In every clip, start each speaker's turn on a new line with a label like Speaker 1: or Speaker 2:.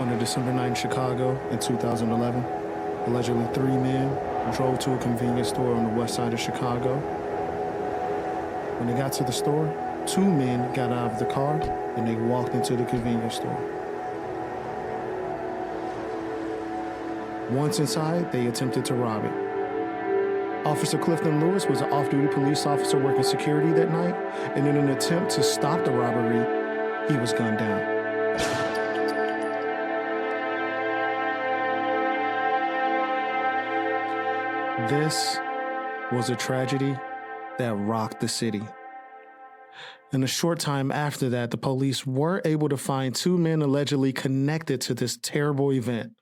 Speaker 1: On a December night in Chicago in 2011, allegedly 3 men drove to a convenience store on the west side of Chicago. When they got to the store, 2 men got out of the car and they walked into the convenience store. Once inside, they attempted to rob it. Officer Clifton Lewis was an off-duty police officer working security that night, and in an attempt to stop the robbery, he was gunned down. This was a tragedy that rocked the city. In a short time after that, the police were able to find 2 men allegedly connected to this terrible event.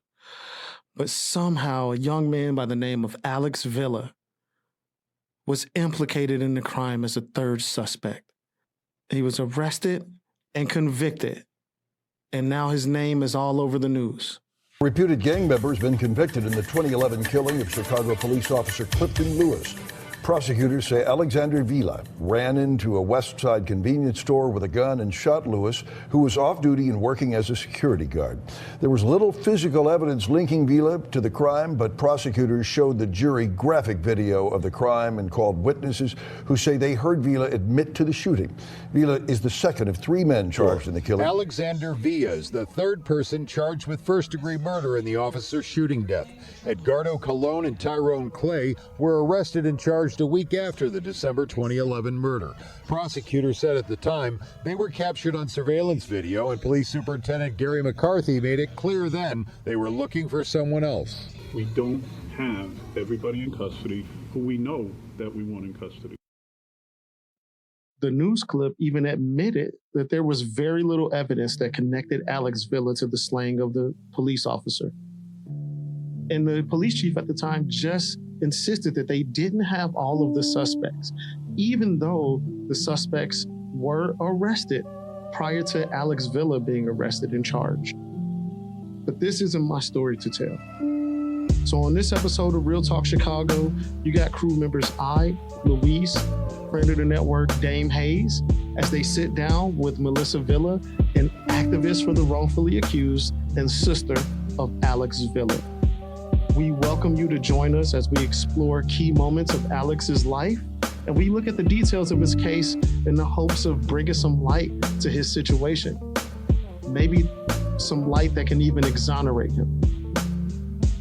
Speaker 1: But somehow a young man by the name of Alex Villa was implicated in the crime as a 3rd suspect. He was arrested and convicted, and now his name is all over the news.
Speaker 2: Reputed gang member has been convicted in the 2011 killing of Chicago police officer Clifton Lewis. Prosecutors say Alexander Villa ran into a West Side convenience store with a gun and shot Lewis, who was off duty and working as a security guard. There was little physical evidence linking Villa to the crime, but prosecutors showed the jury graphic video of the crime and called witnesses who say they heard Villa admit to the shooting. Villa is the second of 3 men charged in the killing.
Speaker 3: Alexander Villa is the 3rd person charged with first-degree murder in the officer's shooting death. Edgardo Colon and Tyrone Clay were arrested and charged a week after the December 2011 murder. Prosecutors said at the time they were captured on surveillance video, and Police Superintendent Gary McCarthy made it clear then they were looking for someone else.
Speaker 4: We don't have everybody in custody who we know that we want in custody.
Speaker 1: The news clip even admitted that there was very little evidence that connected Alex Villa to the slaying of the police officer. And the police chief at the time just insisted that they didn't have all of the suspects, even though the suspects were arrested prior to Alex Villa being arrested and charged. But this isn't my story to tell. So on this episode of Real Talk Chicago, you got crew members Luis, friend of the network Dame Hayes, as they sit down with Melissa Villa, an activist for the wrongfully accused and sister of Alex Villa. We welcome you to join us as we explore key moments of Alex's life, and we look at the details of his case in the hopes of bringing some light to his situation. Maybe some light that can even exonerate him.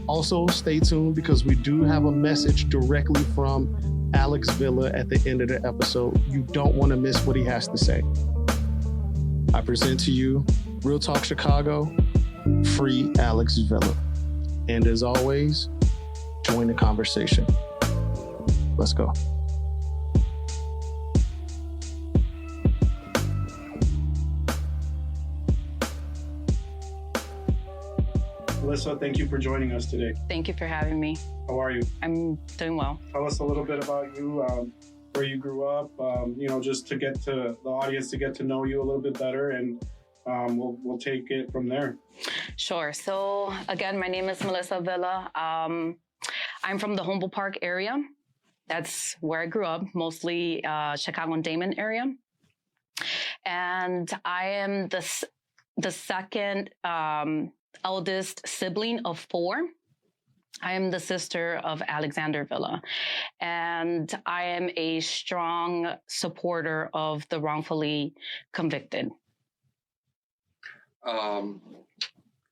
Speaker 1: Also, stay tuned because we do have a message directly from Alex Villa at the end of the episode. You don't want to miss what he has to say. I present to you Real Talk Chicago, Free Alex Villa. And as always, join the conversation. Let's go. Melissa, thank you for joining us today.
Speaker 5: Thank you for having me.
Speaker 1: How are you?
Speaker 5: I'm doing well.
Speaker 1: Tell us a little bit about you, where you grew up, just to get to the audience to get to know you a little bit better, and we'll take it from there.
Speaker 5: Sure. So again, my name is Melissa Villa. I'm from the Humboldt Park area. That's where I grew up, mostly Chicago and Damon area. And I am the second eldest sibling of 4. I am the sister of Alexander Villa, and I am a strong supporter of the wrongfully convicted.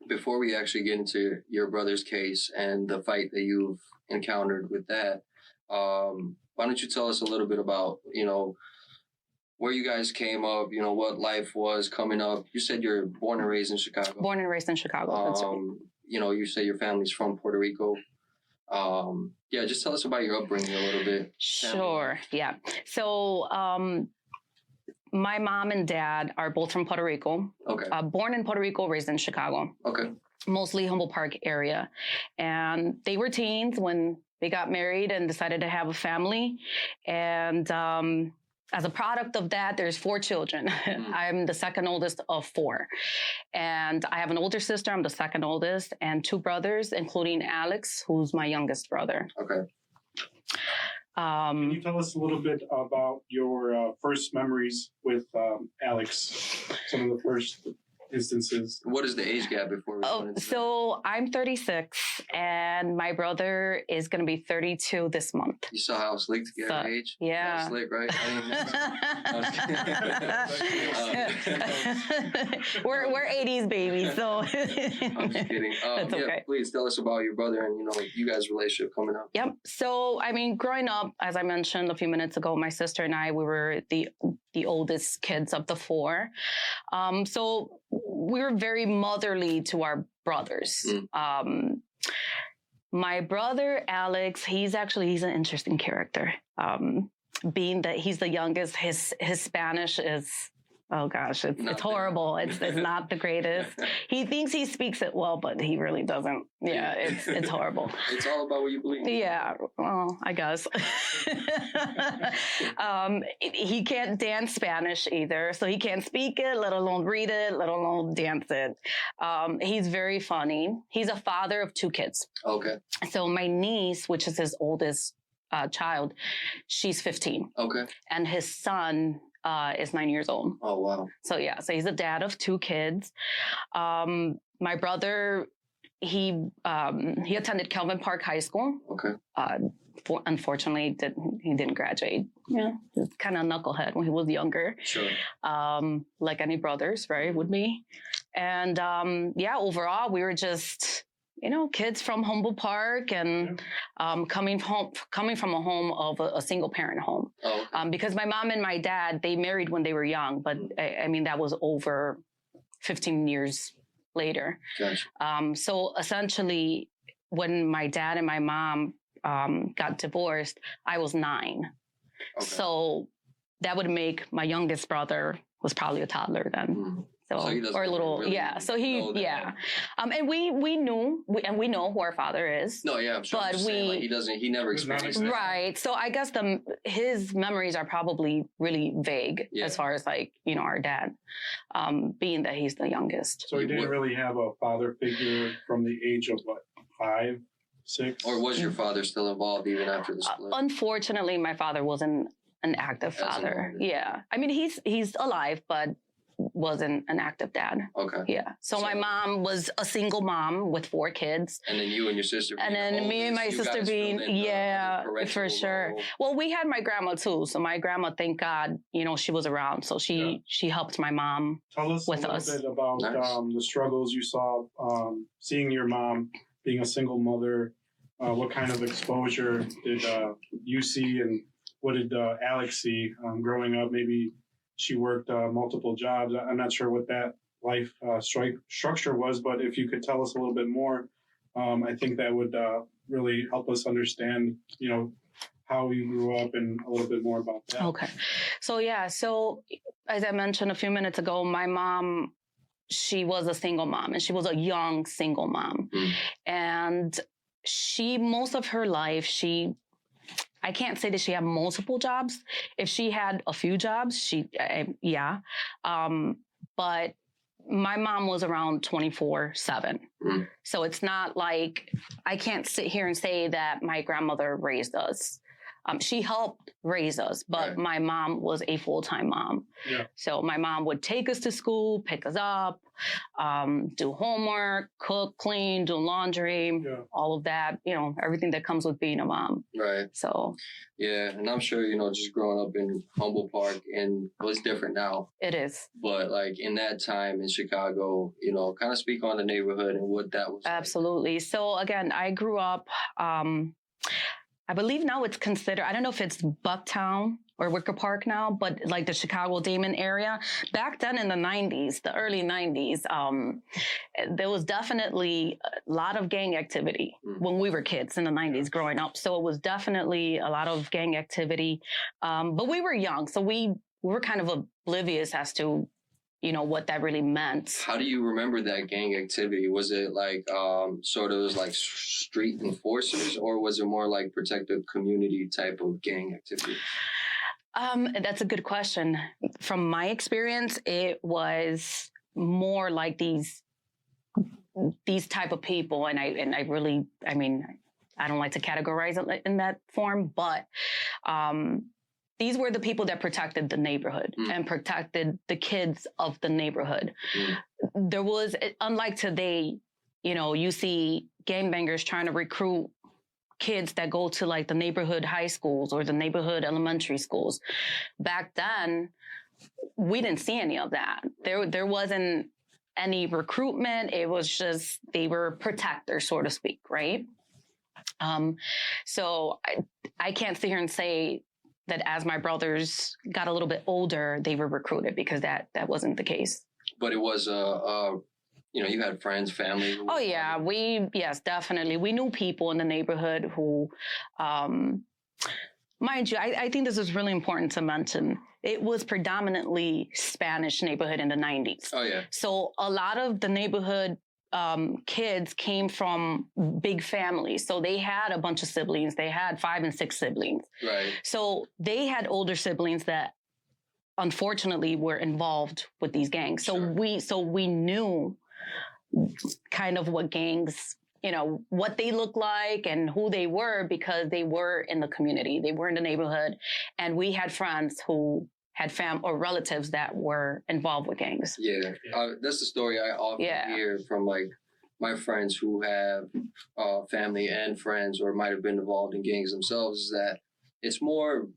Speaker 6: Before we actually get into your brother's case and the fight that you've encountered with that, why don't you tell us a little bit about, where you guys came up, what life was coming up. You said you're born and raised in Chicago.
Speaker 5: Born and raised in Chicago, that's right.
Speaker 6: You say your family's from Puerto Rico. Just tell us about your upbringing a little bit.
Speaker 5: Sure, yeah. So, my mom and dad are both from Puerto Rico.
Speaker 6: Okay.
Speaker 5: Born in Puerto Rico, raised in Chicago.
Speaker 6: Okay.
Speaker 5: Mostly Humboldt Park area. And they were teens when they got married and decided to have a family. And as a product of that, there's 4 children. I'm the second oldest of 4. And I have an older sister, I'm the second oldest, and 2 brothers, including Alex, who's my youngest brother.
Speaker 6: Okay.
Speaker 1: Can you tell us a little bit about your first memories with Alex? Some of the first
Speaker 4: instances.
Speaker 6: What is the age gap before we go into
Speaker 5: So I'm 36, and my brother is going to be 32 this month.
Speaker 6: that? You saw how slick to get her age?
Speaker 5: Yeah.
Speaker 6: That was slick, right?
Speaker 5: We're 80s babies, so.
Speaker 6: I'm just kidding.
Speaker 5: That's okay.
Speaker 6: Please tell us about your brother and, you guys' relationship coming up.
Speaker 5: Yep. So, I mean, growing up, as I mentioned a few minutes ago, my sister and I, we were the oldest kids of the four. So we were very motherly to our brothers. My brother, Alex, he's an interesting character. Being that he's the youngest, his Spanish is, oh gosh, it's horrible. It's not the greatest. He thinks he speaks it well, but he really doesn't. Yeah, it's horrible.
Speaker 6: It's all about what you believe.
Speaker 5: Yeah, well, I guess. He can't dance Spanish either, so he can't speak it, let alone read it, let alone dance it. He's very funny. He's a father of 2 kids.
Speaker 6: Okay.
Speaker 5: So my niece, which is his oldest child, she's 15.
Speaker 6: Okay.
Speaker 5: And his son is 9 years old.
Speaker 6: Oh, wow.
Speaker 5: So yeah, so he's a dad of 2 kids. My brother, he attended Kelvin Park High School.
Speaker 6: Okay.
Speaker 5: Unfortunately, he didn't graduate. Yeah, he was kind of knucklehead when he was younger.
Speaker 6: Sure.
Speaker 5: Like any brothers, right, would be. And overall, we were just, kids from Humboldt Park and coming from a home of a single parent home.
Speaker 6: Oh, okay.
Speaker 5: Because my mom and my dad, they married when they were young, but I mean, that was over 15 years later.
Speaker 6: Gotcha.
Speaker 5: So essentially, when my dad and my mom got divorced, I was 9.
Speaker 6: Okay.
Speaker 5: So that would make my youngest brother was probably a toddler then. So
Speaker 6: he doesn't
Speaker 5: or a little,
Speaker 6: really
Speaker 5: So he, and we know who our father is.
Speaker 6: No, yeah, I'm sure.
Speaker 5: But
Speaker 6: he never experienced that.
Speaker 5: Right. So I guess his memories are probably really vague as far as our dad, being that he's the youngest.
Speaker 4: So he didn't really have a father figure from the age of 5, 6?
Speaker 6: Or was your father still involved even after the split?
Speaker 5: Unfortunately, my father wasn't an active father. Yeah. I mean, he's alive, but wasn't an active dad.
Speaker 6: Okay.
Speaker 5: Yeah. So my mom was a single mom with 4 kids.
Speaker 6: And then you and your sister.
Speaker 5: And then me and my sister being, for sure.
Speaker 6: Role.
Speaker 5: Well, we had my grandma too. So my grandma, thank God, she was around. So she helped my mom with us.
Speaker 4: Tell us a little bit about the struggles you saw, seeing your mom being a single mother. What kind of exposure did you see, and what did Alex see growing up? Maybe she worked multiple jobs. I'm not sure what that life structure was, but if you could tell us a little bit more, I think that would really help us understand, how you grew up and a little bit more about that.
Speaker 5: Okay. So as I mentioned a few minutes ago, my mom, she was a single mom, and she was a young single mom. And most of her life, I can't say that she had multiple jobs. If she had a few jobs, but my mom was around 24/7. So it's not like I can't sit here and say that my grandmother raised us. She helped raise us, but my mom was a full-time mom.
Speaker 4: Yeah.
Speaker 5: So my mom would take us to school, pick us up, do homework, cook, clean, do laundry, all of that, everything that comes with being a mom.
Speaker 6: Right.
Speaker 5: So.
Speaker 6: Yeah. And I'm sure, just growing up in Humboldt Park, and it's different now.
Speaker 5: It is.
Speaker 6: But in that time in Chicago, kind of speak on the neighborhood and what that was.
Speaker 5: Absolutely. Like. So again, I grew up, I believe now it's considered, I don't know if it's Bucktown or Wicker Park now, but the Chicago-Damon area. Back then in the 90s, the early 90s, there was definitely a lot of gang activity when we were kids in the 90s growing up. So it was definitely a lot of gang activity. But we were young, so we were kind of oblivious as to what that really meant.
Speaker 6: How do you remember that gang activity? Was it sort of like street enforcers, or was it more like protective community type of gang activity?
Speaker 5: That's a good question. From my experience, it was more like these type of people. And I really, I don't like to categorize it in that form, but, these were the people that protected the neighborhood and protected the kids of the neighborhood. there was, unlike today, you know, you see gangbangers trying to recruit kids that go to like the neighborhood high schools or the neighborhood elementary schools. Back then, we didn't see any of that. There wasn't any recruitment. It was just, they were protectors, so to speak, right? So I can't sit here and say that as my brothers got a little bit older, they were recruited, because that wasn't the case.
Speaker 6: But it was you know, you had friends, family.
Speaker 5: Oh yeah, yes, definitely. We knew people in the neighborhood who, mind you, I think this is really important to mention. It was predominantly Spanish neighborhood in the 90s.
Speaker 6: Oh yeah.
Speaker 5: So a lot of the neighborhood kids came from big families. So they had a bunch of siblings. They had 5 and 6 siblings.
Speaker 6: Right.
Speaker 5: So they had older siblings that unfortunately were involved with these gangs. So we knew kind of what gangs, you know, what they look like and who they were, because they were in the community. They were in the neighborhood. And we had friends who had or relatives that were involved with gangs.
Speaker 6: Yeah. That's the story I often hear from like my friends who have family and friends or might have been involved in gangs themselves, is that it's more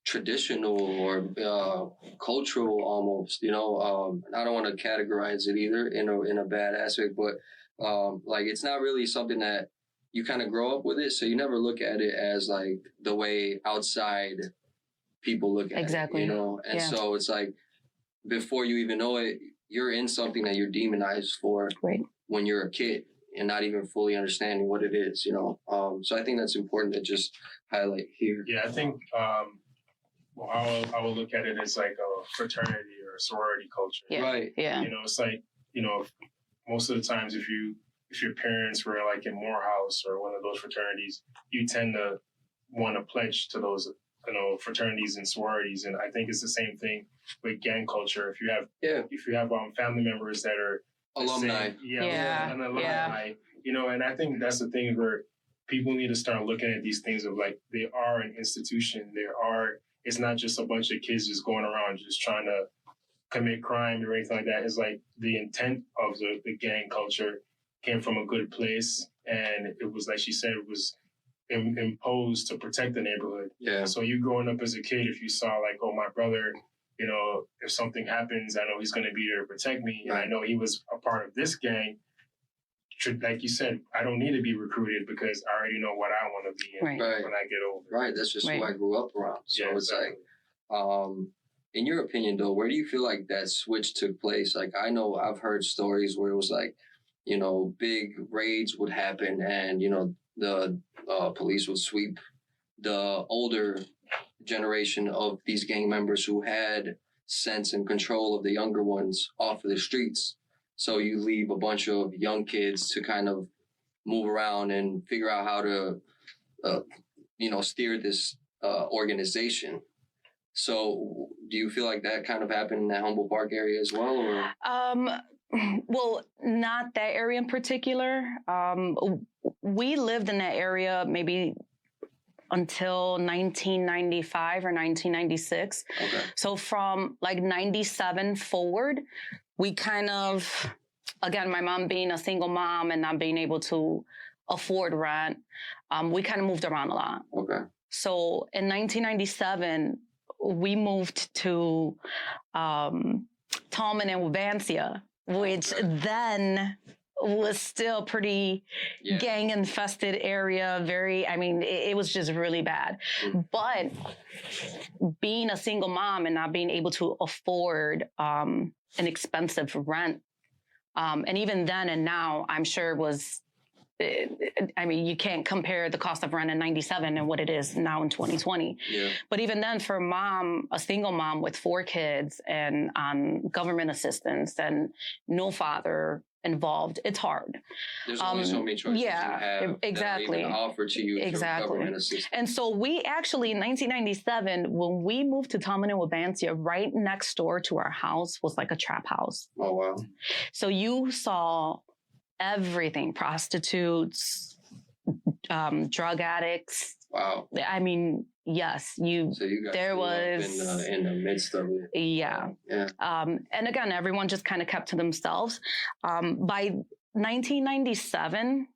Speaker 6: traditional or cultural almost, you know. I don't want to categorize it either in a bad aspect, but like it's not really something that you kind of grow up with it, so you never look at it as like the way outside people look at it, you know. And so it's like before you even know it, you're in something that you're demonized for when you're a kid and not even fully understanding what it is, you know. So I think that's important to just highlight here.
Speaker 4: Yeah, I think well, I will look at it as like a fraternity or a sorority culture.
Speaker 5: Yeah.
Speaker 6: Right.
Speaker 5: Yeah.
Speaker 4: You know, it's like, you know, most of the times if your parents were like in Morehouse or one of those fraternities, you tend to want to pledge to those, you know, fraternities and sororities. And I think it's the same thing with gang culture. If you have family members that are
Speaker 6: alumni,
Speaker 4: an alumni, you know, and I think that's the thing where people need to start looking at these things of like, they are an institution. It's not just a bunch of kids just going around just trying to commit crime or anything like that. It's like the intent of the gang culture came from a good place. And it was, like she said, it was imposed to protect the neighborhood.
Speaker 6: Yeah.
Speaker 4: So you growing up as a kid, if you saw like, oh, my brother, you know, if something happens, I know he's going to be there to protect me. And I know he was a part of this gang. Like you said, I don't need to be recruited because I already know what I want to be in when I get older.
Speaker 6: Right. That's just who I grew up around. So it's like, in your opinion, though, where do you feel like that switch took place? Like, I know I've heard stories where it was like, you know, big raids would happen and, you know, the police would sweep the older generation of these gang members who had sense and control of the younger ones off of the streets. So you leave a bunch of young kids to kind of move around and figure out how to, you know, steer this organization. So do you feel like that kind of happened in that Humboldt Park area as well? Or?
Speaker 5: Well, not that area in particular. We lived in that area maybe until 1995 or 1996. Okay. So from like 97 forward, we kind of, again, my mom being a single mom and not being able to afford rent, we kind of moved around a lot.
Speaker 6: Okay.
Speaker 5: So in 1997, we moved to Tallman and Wabansia, which then was still pretty gang-infested area. It was just really bad. But being a single mom and not being able to afford an expensive rent, and even then and now, I'm sure was, you can't compare the cost of rent in 97 and what it is now in 2020. Yeah. But even then, for a single mom with 4 kids and on government assistance and no father involved, it's hard.
Speaker 6: There's only so many choices you have
Speaker 5: exactly.
Speaker 6: that are even offered to you through government assistance.
Speaker 5: And so we actually, in 1997, when we moved to Tallman and Wabansia, right next door to our house was like a trap house.
Speaker 6: Oh, wow.
Speaker 5: So you saw everything, prostitutes, drug addicts,
Speaker 6: Wow.
Speaker 5: I mean, yes,
Speaker 6: So you guys
Speaker 5: there
Speaker 6: grew up
Speaker 5: was
Speaker 6: in the midst of it.
Speaker 5: yeah.
Speaker 6: Yeah.
Speaker 5: And again, everyone just kind of kept to themselves. By 1997,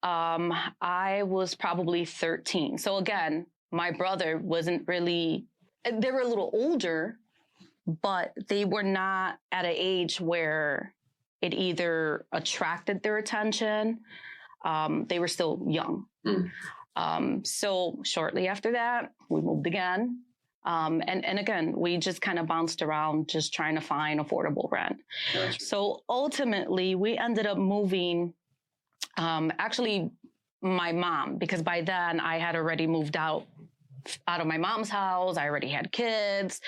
Speaker 5: I was probably 13. So again, my brother wasn't really, they were a little older, but they were not at an age where it either attracted their attention. They were still young. So shortly after that, we moved again. And again, we just kind of bounced around just trying to find affordable rent.
Speaker 6: Gotcha.
Speaker 5: So ultimately, we ended up moving, actually, my mom, because by then I had already moved out of my mom's house. I already had kids.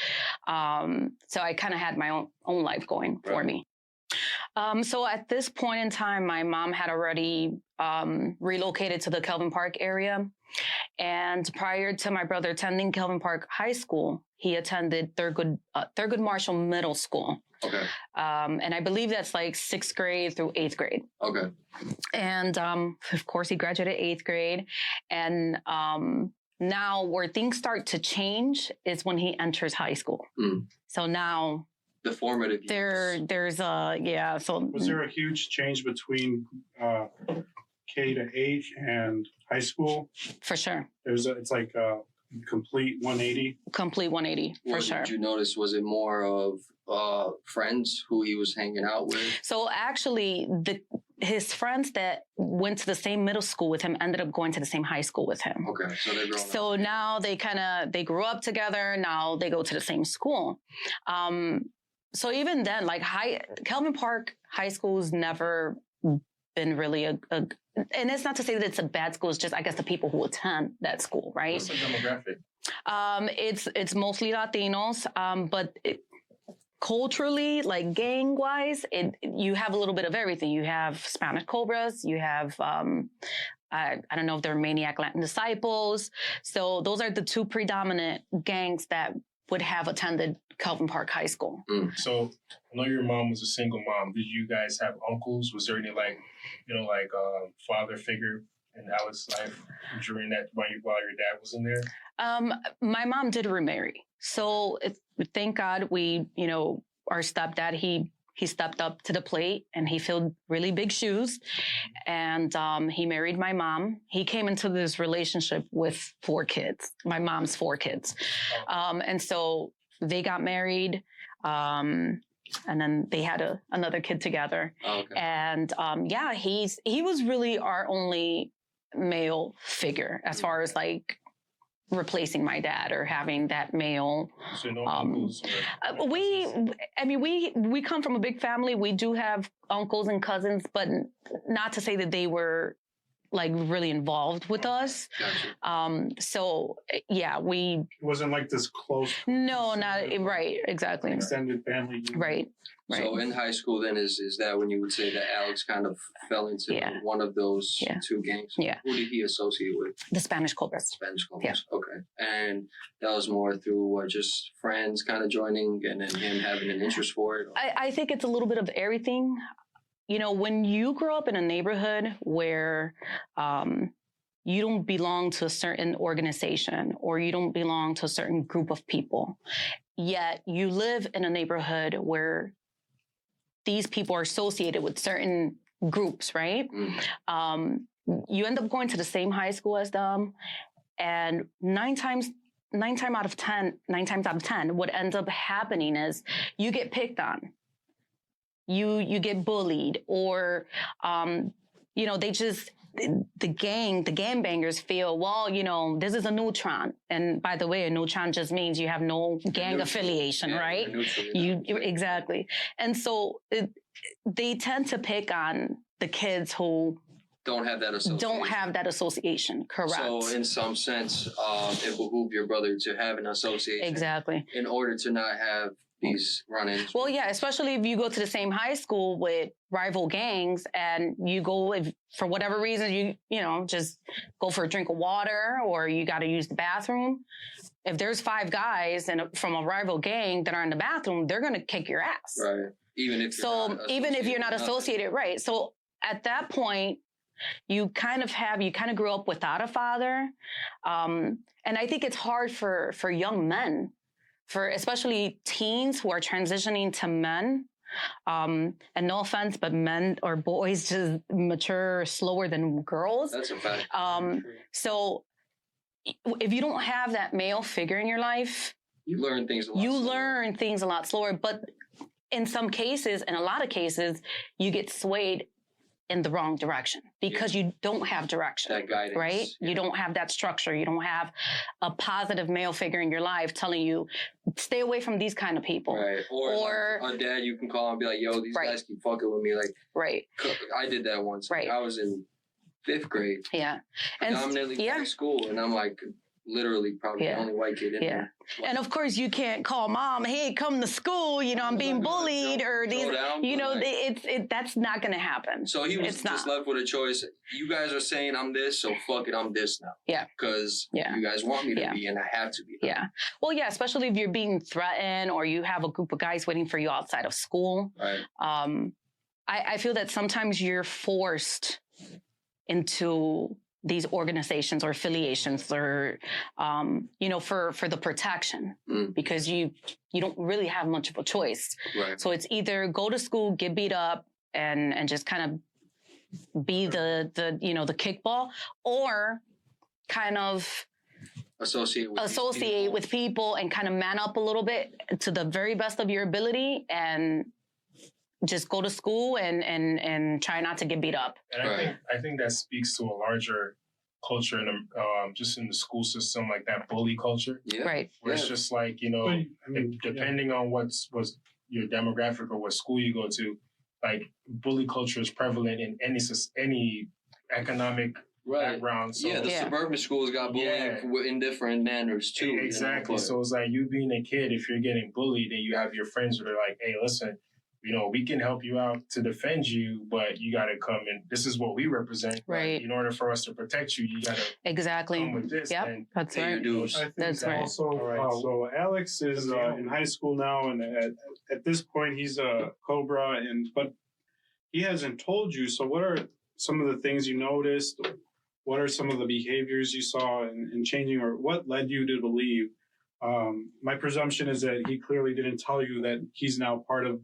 Speaker 5: So I kind of had my own life going for me. So at this point in time, my mom had already relocated to the Kelvin Park area. And prior to my brother attending Kelvin Park High School, he attended Thurgood Marshall Middle School.
Speaker 6: Okay.
Speaker 5: And I believe that's like 6th grade through 8th grade.
Speaker 6: Okay.
Speaker 5: And of course, he graduated 8th grade. And now where things start to change is when he enters high school. So now
Speaker 6: the formative years.
Speaker 5: There's so
Speaker 4: was there a huge change between K to 8 and high school?
Speaker 5: For sure.
Speaker 4: It's like a complete 180.
Speaker 5: Complete 180 for sure.
Speaker 6: What did you notice? Was it more of friends who he was hanging out with?
Speaker 5: So actually, his friends that went to the same middle school with him ended up going to the same high school with him.
Speaker 6: Okay, so they're growing up.
Speaker 5: So now they grew up together. Now they go to the same school. So even then, like Kelvin Park High School's never been really a and it's not to say that it's a bad school. It's just, I guess, the people who attend that school, right?
Speaker 7: What's the demographic?
Speaker 5: It's mostly Latinos, but culturally, like gang wise, you have a little bit of everything. You have Spanish Cobras. You have I don't know if they're Maniac Latin Disciples. So those are the two predominant gangs that would have attended Kelvin Park High School.
Speaker 7: So I know your mom was a single mom. Did you guys have uncles? Was there any father figure in Alex's life during that while your dad was in there?
Speaker 5: My mom did remarry. So thank God our stepdad, he stepped up to the plate and he filled really big shoes and he married my mom. He came into this relationship with 4 kids, my mom's 4 kids. And so they got married and then they had another kid together.
Speaker 6: Okay.
Speaker 5: And he was really our only male figure as far as like replacing my dad or having that male.
Speaker 7: So no uncles?
Speaker 5: We come from a big family. We do have uncles and cousins, but not to say that they were like really involved with us.
Speaker 6: Gotcha.
Speaker 5: So yeah,
Speaker 4: It wasn't like this close.
Speaker 5: No, not right. Exactly.
Speaker 4: Extended family.
Speaker 5: Right.
Speaker 6: So in high school, then is that when you would say that Alex kind of fell into one of those 2 gangs?
Speaker 5: Yeah.
Speaker 6: Who did he associate with?
Speaker 5: The Spanish Cobras.
Speaker 6: Spanish Cobras. Yeah. Okay. And that was more through just friends kind of joining and then him having an interest for it?
Speaker 5: I think it's a little bit of everything. When you grow up in a neighborhood where you don't belong to a certain organization or you don't belong to a certain group of people, yet you live in a neighborhood where these people are associated with certain groups, right? You end up going to the same high school as them, and 9 times out of 10, what ends up happening is you get picked on. You get bullied, or they just the gangbangers feel, well, this is a neutron, and by the way, a neutron just means you have no gang affiliation, right? Exactly, and so they tend to pick on the kids who
Speaker 6: don't have that association.
Speaker 5: Correct.
Speaker 6: So in some sense, it behooved your brother to have an association.
Speaker 5: Exactly.
Speaker 6: In order to not have these run-ins.
Speaker 5: Well, yeah, especially if you go to the same high school with rival gangs and you go, if for whatever reason, you just go for a drink of water or you got to use the bathroom. If there's 5 guys from a rival gang that are in the bathroom, they're going to kick your ass.
Speaker 6: Right. Even if you're not associated, right. So
Speaker 5: at that point, You kind of grew up without a father. And I think it's hard for young men, for especially teens who are transitioning to men. And no offense, but men or boys just mature slower than girls.
Speaker 6: That's a fact.
Speaker 5: So if you don't have that male figure in your life,
Speaker 6: you learn things a lot
Speaker 5: You
Speaker 6: slower.
Speaker 5: learn things a lot slower. But in some cases, in a lot of cases, you get swayed in the wrong direction because you don't have direction.
Speaker 6: That guidance.
Speaker 5: Right?
Speaker 6: Yeah.
Speaker 5: You don't have that structure. You don't have a positive male figure in your life telling you, stay away from these kind of people.
Speaker 6: Right. Or like a dad you can call and be like, yo, these guys keep fucking with me. Like,
Speaker 5: right.
Speaker 6: I did that once.
Speaker 5: Right.
Speaker 6: I was in 5th grade.
Speaker 5: Yeah. And
Speaker 6: predominantly high school. And I'm like, literally probably the only white kid in there.
Speaker 5: And of course you can't call mom, hey, come to school, you know, I'm being bullied or these, you know, that's not going to happen.
Speaker 6: So he was just left with a choice. You guys are saying I'm this, so fuck it, I'm this now.
Speaker 5: Yeah.
Speaker 6: Because you guys want me to be and I have to be.
Speaker 5: Yeah. Well, yeah, especially if you're being threatened or you have a group of guys waiting for you outside of school.
Speaker 6: Right.
Speaker 5: I feel that sometimes you're forced into these organizations or affiliations or, you know, for the protection because you don't really have much of a choice.
Speaker 6: Right.
Speaker 5: So it's either go to school, get beat up and just kind of be the you know, the kickball, or kind of associate with people and kind of man up a little bit to the very best of your ability and just go to school and try not to get beat up.
Speaker 7: And I think that speaks to a larger culture in just in the school system, like that bully culture.
Speaker 6: Yeah.
Speaker 5: Right.
Speaker 7: Where it's just like, you know, depending on was your demographic or what school you go to, like bully culture is prevalent in any economic background. So
Speaker 6: the suburban schools got bullying in different manners too.
Speaker 7: Exactly.
Speaker 6: You know?
Speaker 7: So it's like you being a kid, if you're getting bullied, then you have your friends who are like, hey, listen, you know, we can help you out to defend you, but you got to come and this is what we represent.
Speaker 5: Right.
Speaker 7: In order for us to protect you, you got to come with this.
Speaker 5: Yep. That's right.
Speaker 4: That's right. Also, so Alex is in high school now, and at this point he's a Cobra, but he hasn't told you. So what are some of the things you noticed? What are some of the behaviors you saw in changing, or what led you to believe? My presumption is that he clearly didn't tell you that he's now part of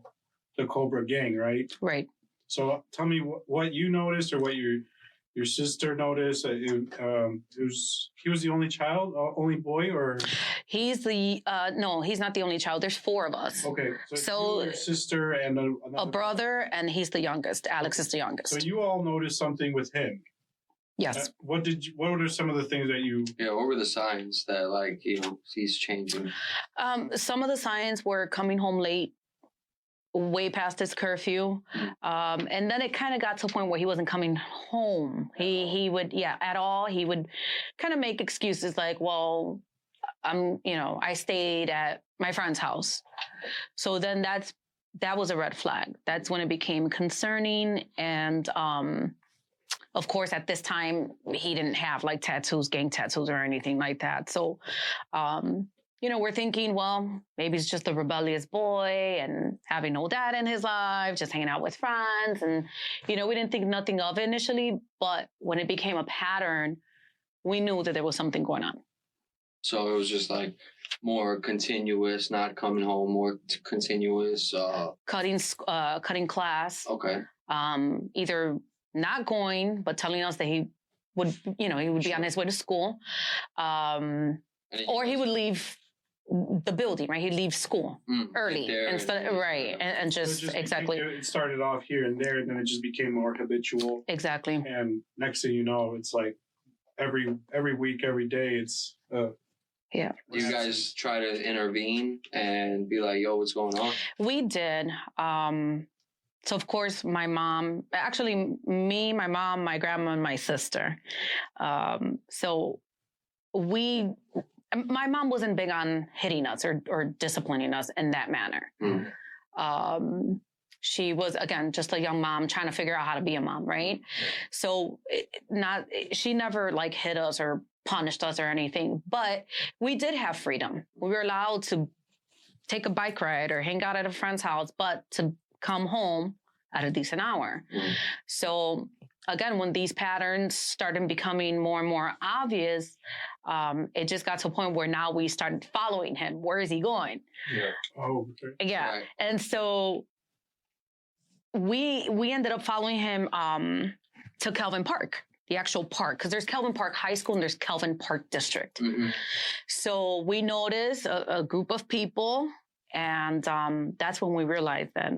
Speaker 4: the Cobra gang, right?
Speaker 5: Right.
Speaker 4: So tell me what you noticed, or what your sister noticed. He was the only child, only boy, or
Speaker 5: he's the no, he's not the only child. There's 4 of us.
Speaker 4: Okay, so your sister and
Speaker 5: a brother, and he's the youngest. Alex is the youngest.
Speaker 4: So you all noticed something with him.
Speaker 5: Yes.
Speaker 4: What are some of the things that you?
Speaker 6: Yeah. What were the signs that, like, you know, he's changing?
Speaker 5: Some of the signs were coming home late, way past his curfew. And then it kind of got to a point where he wasn't coming home. He would, at all. He would kind of make excuses like, well, I stayed at my friend's house. So then that was a red flag. That's when it became concerning. And, of course, at this time, he didn't have like tattoos, gang tattoos or anything like that. So, we're thinking, well, maybe it's just a rebellious boy and having no dad in his life, just hanging out with friends. And, we didn't think nothing of it initially. But when it became a pattern, we knew that there was something going on.
Speaker 6: So it was just like more continuous, not coming home, more continuous.
Speaker 5: Cutting class.
Speaker 6: Okay.
Speaker 5: Either not going, but telling us that he would be on his way to school. Or he would leave the building, right? He'd leave school early instead, right? And just exactly.
Speaker 4: It started off here and there, and then it just became more habitual.
Speaker 5: Exactly.
Speaker 4: And next thing you know, it's like every week, every day, it's.
Speaker 5: Yeah.
Speaker 6: Do you guys try to intervene and be like, "Yo, what's going on?"
Speaker 5: We did. So of course, my mom, actually me, my mom, my grandma, and my sister. So my mom wasn't big on hitting us or disciplining us in that manner. She was, again, just a young mom trying to figure out how to be a mom, right? So she never like hit us or punished us or anything, but we did have freedom. We were allowed to take a bike ride or hang out at a friend's house, but to come home at a decent hour. So again, when these patterns started becoming more and more obvious, it just got to a point where now we started following him. Where is he going?
Speaker 4: Yeah. Oh, okay.
Speaker 5: Yeah.
Speaker 6: Right.
Speaker 5: And so we ended up following him to Kelvin Park, the actual park, because there's Kelvin Park High School and there's Kelvin Park District. So we noticed a group of people, and that's when we realized that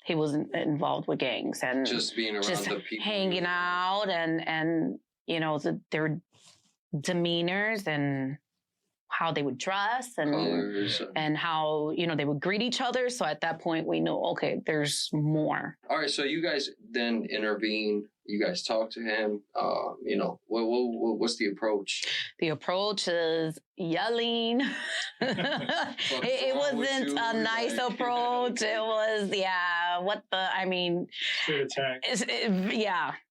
Speaker 5: he was involved with gangs and
Speaker 6: Just being around the people.
Speaker 5: hanging out and you know, their demeanors and how they would dress
Speaker 6: Colors.
Speaker 5: and how, you know, they would greet each other. So at that point we knew, okay, there's more.
Speaker 6: All right, so you guys then intervene. You guys talk to him. You know, what's the approach?
Speaker 5: The approach is yelling. It wasn't a nice approach. It was,
Speaker 4: Straight attack.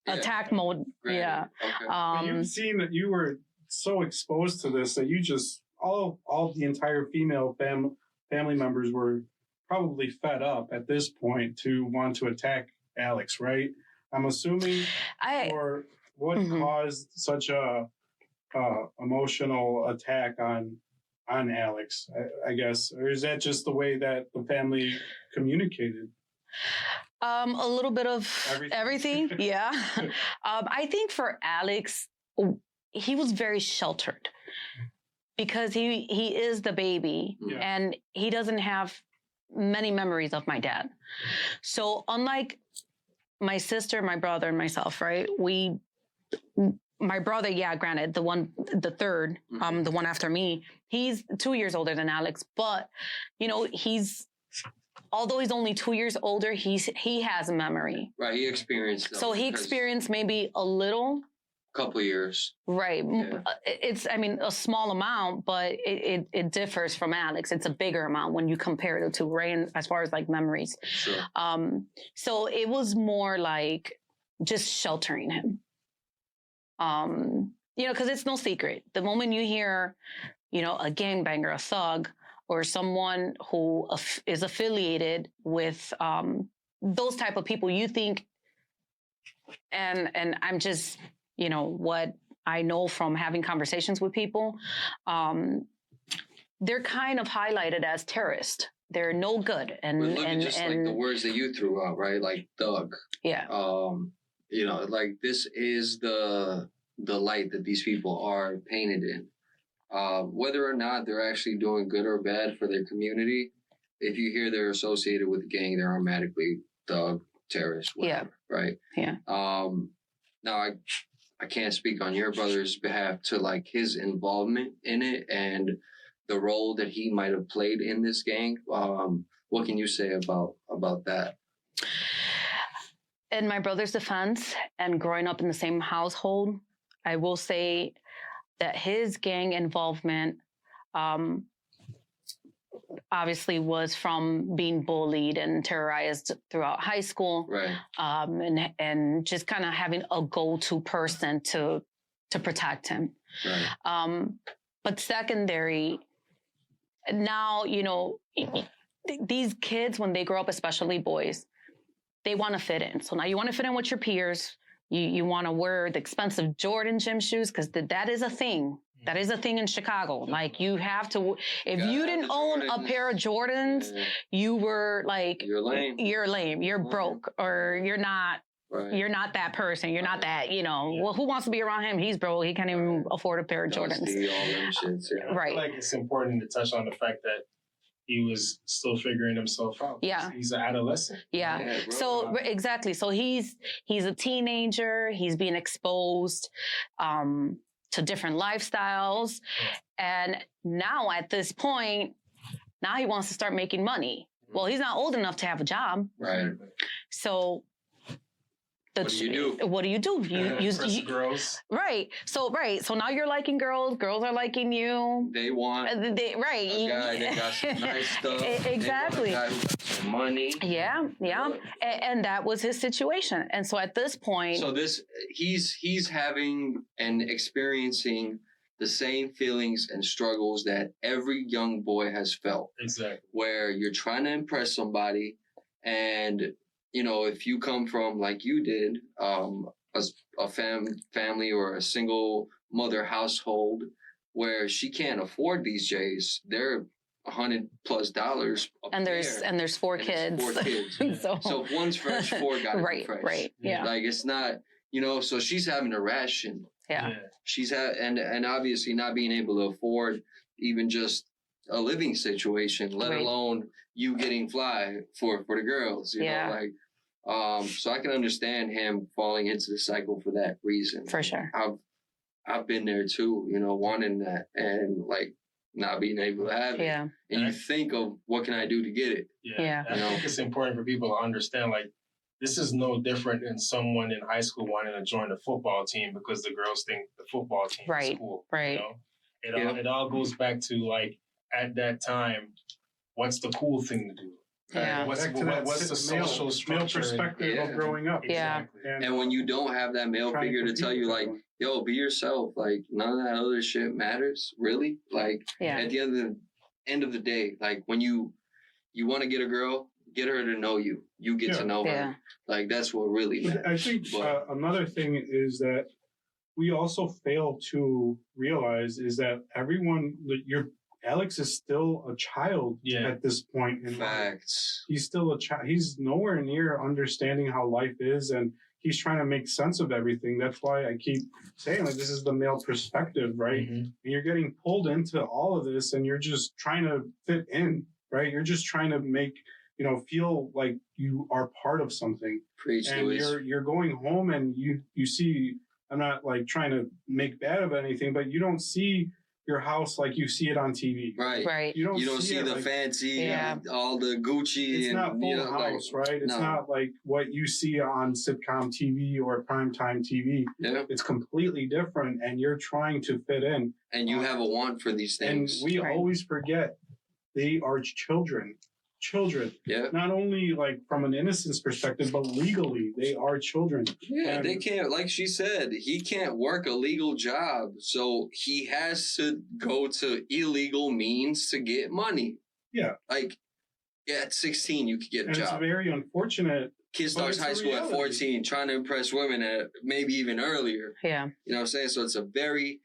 Speaker 5: attack mode.
Speaker 6: Granted.
Speaker 5: Yeah.
Speaker 6: Okay.
Speaker 4: But you've seen that you were so exposed to this that you just all the entire female family members were probably fed up at this point to want to attack Alex, right? I'm assuming. Or what caused such a emotional attack on Alex? I guess, or is that just the way that the family communicated?
Speaker 5: A little bit of everything. Yeah. I think for Alex, he was very sheltered because he is the baby and he doesn't have many memories of my dad. So unlike my sister, my brother, and myself, right? My brother, granted, the third, the one after me, he's 2 years older than Alex, but you know, although he's only 2 years older, he has a memory.
Speaker 6: Right, he experienced.
Speaker 5: So he experienced maybe a little.
Speaker 6: Couple years.
Speaker 5: Right.
Speaker 6: Yeah.
Speaker 5: It's, a small amount, but it differs from Alex. It's a bigger amount when you compare the two, right? As far as like memories.
Speaker 6: Sure.
Speaker 5: So it was more like just sheltering him. You know, because it's no secret. The moment you hear, you know, a gangbanger, a thug, or someone who is affiliated with those type of people, you think, and I'm just, you know, what I know from having conversations with people, they're kind of highlighted as terrorists. They're no good. And
Speaker 6: look at just like the words that you threw out, right? Like thug.
Speaker 5: Yeah.
Speaker 6: You know, like this is the light that these people are painted in. Whether or not they're actually doing good or bad for their community, if you hear they're associated with a gang, they're automatically thug, terrorist, whatever, right?
Speaker 5: Yeah.
Speaker 6: Now I can't speak on your brother's behalf to like his involvement in it and the role that he might have played in this gang. What can you say about that?
Speaker 5: In my brother's defense and growing up in the same household, I will say that his gang involvement obviously was from being bullied and terrorized throughout high school,
Speaker 6: right?
Speaker 5: And just kind of having a go-to person to protect him.
Speaker 6: Right.
Speaker 5: But secondary, now, you know, these kids, when they grow up, especially boys, they want to fit in. So now you want to fit in with your peers. You want to wear the expensive Jordan gym shoes because that is a thing. That is a thing in Chicago. Like you have to, if you didn't own a pair of Jordans, you were like,
Speaker 6: you're lame.
Speaker 5: You're lame. You're broke, or you're not.
Speaker 6: Right.
Speaker 5: You're not that person. You're not that. You know. Well, who wants to be around him? He's broke. He can't even afford a pair of Jordans.
Speaker 6: Dusty, all them shits, yeah.
Speaker 5: Right.
Speaker 7: I feel like it's important to touch on the fact that he was still figuring himself out.
Speaker 5: Yeah.
Speaker 7: He's an adolescent.
Speaker 5: Yeah. So exactly. So he's a teenager. He's being exposed to different lifestyles. And now at this point, now he wants to start making money. Well, he's not old enough to have a job.
Speaker 6: Right.
Speaker 5: So
Speaker 6: what do you do?
Speaker 5: What do you do? You
Speaker 7: girls.
Speaker 5: Right. So now you're liking girls. Girls are liking you.
Speaker 6: They want
Speaker 5: right.
Speaker 6: A guy that got some nice stuff.
Speaker 5: Exactly.
Speaker 6: They want a guy who got some money.
Speaker 5: Yeah. And that was his situation. And so at this point,
Speaker 6: so he's having and experiencing the same feelings and struggles that every young boy has felt.
Speaker 7: Exactly.
Speaker 6: Where you're trying to impress somebody and if you come from, like you did, a family or a single mother household where she can't afford these J's, they're $100+
Speaker 5: and there's four kids.
Speaker 6: So if one's fresh, four got to be fresh.
Speaker 5: Right. Yeah.
Speaker 6: Like it's not, so she's having to ration.
Speaker 5: Yeah.
Speaker 6: She's and obviously not being able to afford even just a living situation, let alone you getting fly for the girls. You know, like so I can understand him falling into the cycle for that reason.
Speaker 5: For sure.
Speaker 6: I've been there too, wanting that and like not being able to have it.
Speaker 5: Yeah.
Speaker 6: And you think of what can I do to get it?
Speaker 5: Yeah.
Speaker 7: I think it's important for people to understand, like, this is no different than someone in high school wanting to join the football team because the girls think the football team is cool.
Speaker 5: Right.
Speaker 7: It all goes back to, like, at that time, what's the cool thing to do?
Speaker 5: Yeah.
Speaker 7: What's the social structure?
Speaker 4: Male perspective of growing up.
Speaker 5: Exactly.
Speaker 6: And when you don't have that male figure to tell you, like, yo, be yourself. Like, none of that other shit matters, really. Like, at the end of the day, like, when you want to get a girl, get her to know you. You get to know her. Like, that's what really matters.
Speaker 4: I think another thing is that we also fail to realize is that Alex is still a child at this point in life. He's still a child. He's nowhere near understanding how life is, and he's trying to make sense of everything. That's why I keep saying, like, this is the male perspective, right? And you're getting pulled into all of this, and you're just trying to fit in, right? You're just trying to make, feel like you are part of something.
Speaker 6: Preach,
Speaker 4: and
Speaker 6: Louis.
Speaker 4: you're going home, and you see. I'm not like trying to make bad of anything, but you don't see your house like you see it on TV.
Speaker 6: Right. You don't see the fancy, all the Gucci.
Speaker 4: It's not Full House, right? It's not like what you see on sitcom TV or primetime TV.
Speaker 6: Yeah.
Speaker 4: It's completely different, and you're trying to fit in.
Speaker 6: And you have a want for these things.
Speaker 4: And we always forget they are children.
Speaker 6: Yeah.
Speaker 4: Not only like from an innocence perspective, but legally they are children.
Speaker 6: Yeah, they can't, like she said, he can't work a legal job. So he has to go to illegal means to get money.
Speaker 4: Yeah.
Speaker 6: Like, at 16, you could get a job.
Speaker 4: It's very unfortunate.
Speaker 6: Kid starts high school at 14, trying to impress women at maybe even earlier.
Speaker 5: Yeah.
Speaker 6: You know what I'm saying? So it's a very,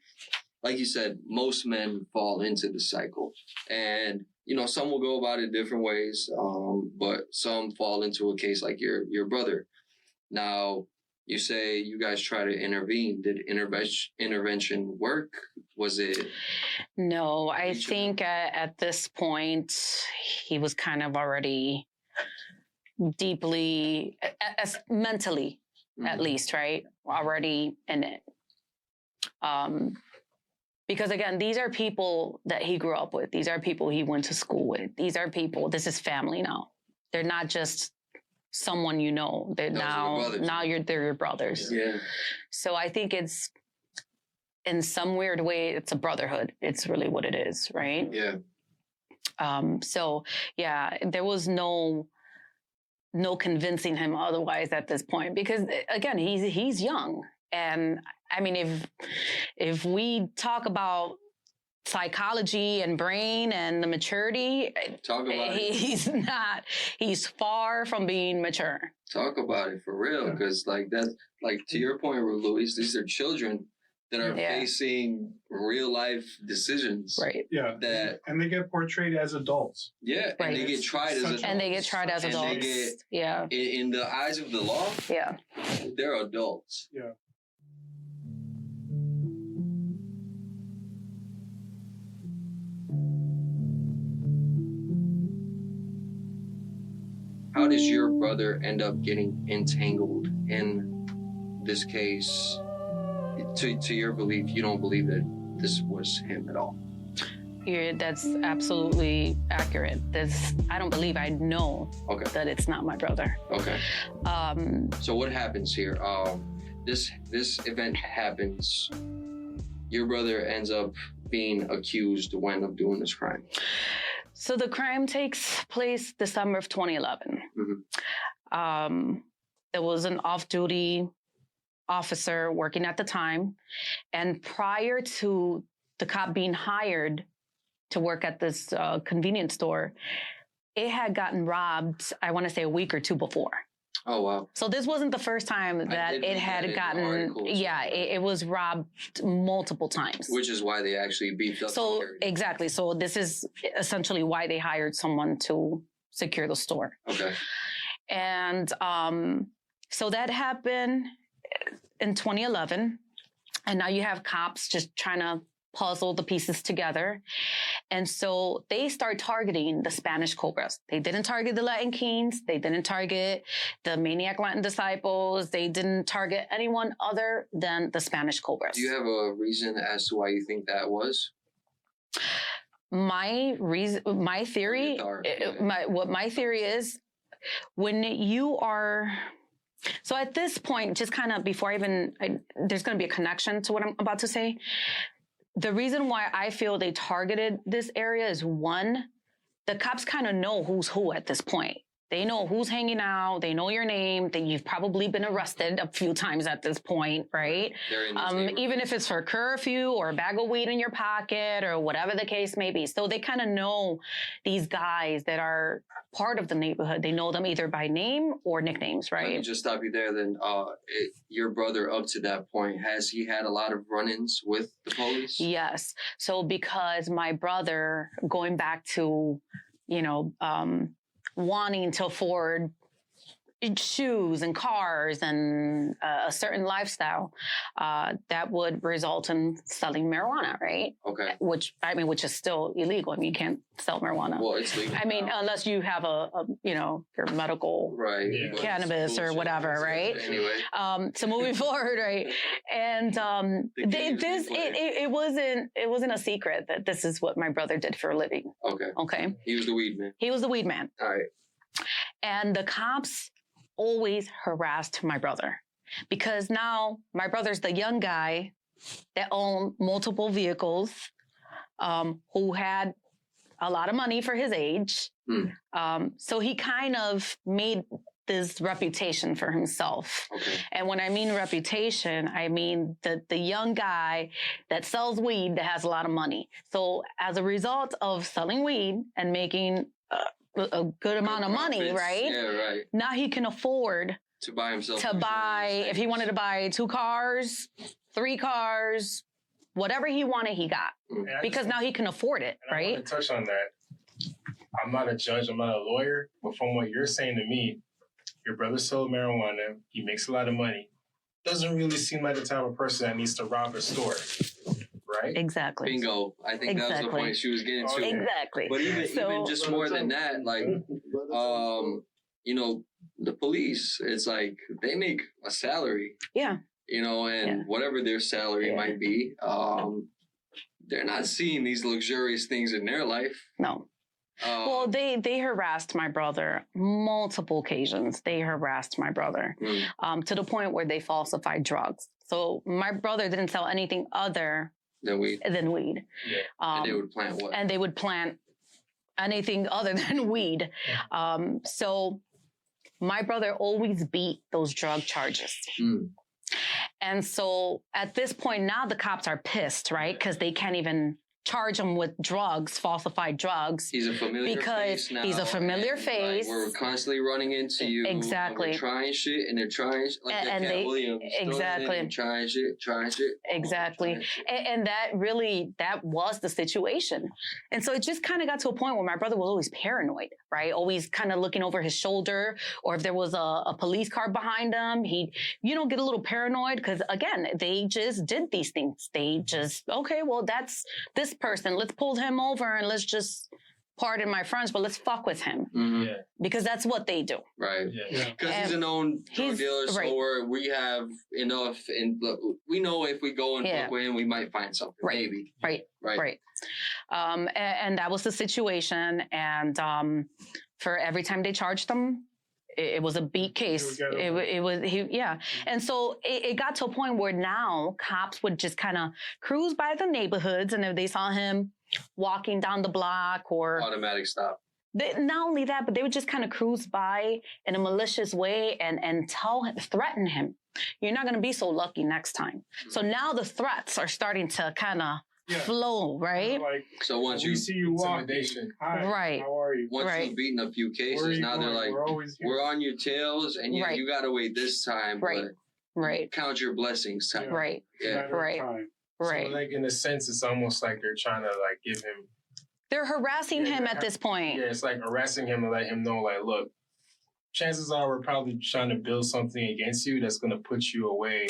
Speaker 6: like you said, most men fall into the cycle. And some will go about it different ways, but some fall into a case like your brother. Now, you say you guys try to intervene. Did intervention work? Was it?
Speaker 5: No, I think at this point, he was kind of already deeply, mentally, at least, right? Already in it. Because again, these are people that he grew up with. These are people he went to school with. This is family now. They're not just someone you know. They're they're your brothers.
Speaker 6: Yeah.
Speaker 5: So I think it's, in some weird way, it's a brotherhood. It's really what it is, right?
Speaker 6: Yeah.
Speaker 5: So yeah, there was no convincing him otherwise at this point, because again, he's young. And I mean, if we talk about psychology and brain and the maturity, he's far from being mature.
Speaker 6: Talk about it for real. Because to your point, Luis, these are children that are facing real life decisions.
Speaker 5: Right.
Speaker 4: Yeah. And they get portrayed as adults.
Speaker 6: Yeah. And they get tried as adults.
Speaker 5: And they get tried as adults.
Speaker 6: And they get, in the eyes of the law, they're adults.
Speaker 4: Yeah.
Speaker 6: How does your brother end up getting entangled in this case? To your belief, you don't believe that this was him at all?
Speaker 5: Yeah, that's absolutely accurate. I don't believe I know that it's not my brother.
Speaker 6: Okay. So what happens here? This event happens. Your brother ends up being accused to end up doing this crime.
Speaker 5: So the crime takes place December of 2011.
Speaker 6: Mm-hmm.
Speaker 5: There was an off-duty officer working at the time. And prior to the cop being hired to work at this convenience store, it had gotten robbed, I want to say a week or two before.
Speaker 6: Oh, wow.
Speaker 5: So this wasn't the first time that it had gotten, it was robbed multiple times.
Speaker 6: Which is why they actually beefed up.
Speaker 5: So exactly. So this is essentially why they hired someone to secure the store.
Speaker 6: Okay.
Speaker 5: And so that happened in 2011. And now you have cops just trying to puzzle the pieces together. And so they start targeting the Spanish Cobras. They didn't target the Latin Kings. They didn't target the Maniac Latin Disciples. They didn't target anyone other than the Spanish Cobras.
Speaker 6: Do you have a reason as to why you think that was?
Speaker 5: My theory is when you are, so at this point, just kind of before there's going to be a connection to what I'm about to say. The reason why I feel they targeted this area is, one, the cops kind of know who's who at this point. They know who's hanging out. They know your name. That you've probably been arrested a few times at this point, right? Even if it's for curfew or a bag of weed in your pocket or whatever the case may be. So they kind of know these guys that are part of the neighborhood. They know them either by name or nicknames, right?
Speaker 6: Let me just stop you there then. Your brother, up to that point, has he had a lot of run-ins with the police?
Speaker 5: Yes. So because my brother, going back to, wanting to afford shoes and cars and a certain lifestyle, that would result in selling marijuana, right?
Speaker 6: Okay.
Speaker 5: Which is still illegal. I mean, you can't sell marijuana.
Speaker 6: Well, it's legal.
Speaker 5: I mean, unless you have your medical cannabis or whatever, right?
Speaker 6: Anyway.
Speaker 5: So moving forward, right? And it wasn't a secret that this is what my brother did for a living. Okay.
Speaker 6: He was the weed man.
Speaker 5: He was the weed man.
Speaker 6: All right.
Speaker 5: And the cops always harassed my brother because now my brother's the young guy that owned multiple vehicles, who had a lot of money for his age. So he kind of made this reputation for himself.
Speaker 6: Okay.
Speaker 5: And when I mean reputation, I mean the young guy that sells weed that has a lot of money. So as a result of selling weed and making a good amount of money, right?
Speaker 6: Yeah, right.
Speaker 5: Now he can afford
Speaker 6: to buy himself.
Speaker 5: If he wanted to buy 2 cars, 3 cars, whatever he wanted, he got. Because now he can afford it, right?
Speaker 7: I want to touch on that. I'm not a judge, I'm not a lawyer, but from what you're saying to me, your brother sold marijuana, he makes a lot of money. Doesn't really seem like the type of person that needs to rob a store. Right?
Speaker 5: Exactly.
Speaker 6: Bingo. I think that was the point she was getting to.
Speaker 5: Exactly.
Speaker 6: But even just more than that, like, the police, it's like they make a salary.
Speaker 5: Yeah.
Speaker 6: Whatever their salary might be, they're not seeing these luxurious things in their life.
Speaker 5: No. Well, they harassed my brother multiple occasions. They harassed my brother to the point where they falsified drugs. So my brother didn't sell anything other than weed.
Speaker 6: Yeah. And they would plant what?
Speaker 5: And they would plant anything other than weed. So my brother always beat those drug charges. And so at this point now the cops are pissed, right? Because they can't even charge him with drugs, falsified drugs.
Speaker 6: He's a familiar face now.
Speaker 5: He's a familiar face.
Speaker 6: Like, we're constantly running into you.
Speaker 5: Exactly.
Speaker 6: We're trying shit, and they're trying, like the Cat Williams.
Speaker 5: Exactly.
Speaker 6: Trying shit.
Speaker 5: Exactly. And that was the situation. And so it just kind of got to a point where my brother was always paranoid, right? Always kind of looking over his shoulder, or if there was a police car behind him, he'd, get a little paranoid because, again, they just did these things. They just, okay, well, that's this person. Let's pull him over and let's just, pardon my French, but let's fuck with him. Because that's what they do.
Speaker 6: Right. Because he's a known drug dealer, so we have enough, and we know if we go and fuck with him, we might find something. Maybe.
Speaker 5: Right. And that was the situation. And for every time they charged them, it was a beat case. And so it got to a point where now cops would just kind of cruise by the neighborhoods, and if they saw him walking down the block or
Speaker 6: automatic stop.
Speaker 5: Not only that, but they would just kind of cruise by in a malicious way and threaten him. You're not going to be so lucky next time. So now the threats are starting to kind of flow, right?
Speaker 4: Like,
Speaker 6: So once you
Speaker 4: see you walking,
Speaker 7: intimidation.
Speaker 4: hi,
Speaker 5: Right.
Speaker 4: how are you?
Speaker 6: once you've beaten a few cases, now they're like, we're on your tails, and you gotta wait this time, but count your blessings time.
Speaker 5: Right.
Speaker 6: Yeah.
Speaker 5: Right. Right.
Speaker 7: So like in a sense, it's almost like they're trying to like give him.
Speaker 5: They're harassing him at this point.
Speaker 7: Yeah, it's like harassing him and let him know, like, look, chances are we're probably trying to build something against you that's going to put you away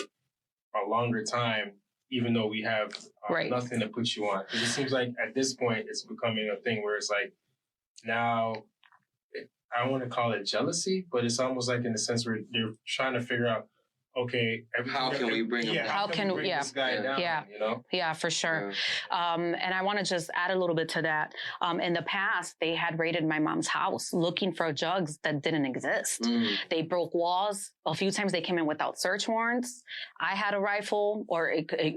Speaker 7: a longer time, even though we have nothing to put you on. Because it seems like at this point, it's becoming a thing where it's like now, I don't want to call it jealousy, but it's almost like in the sense where they're trying to figure out, okay,
Speaker 6: how can we bring him down?
Speaker 5: How can we bring
Speaker 7: this guy down? You know?
Speaker 5: Yeah, for sure. Yeah. And I want to just add a little bit to that. In the past, they had raided my mom's house looking for drugs that didn't exist. They broke walls. A few times they came in without search warrants. I had a rifle, or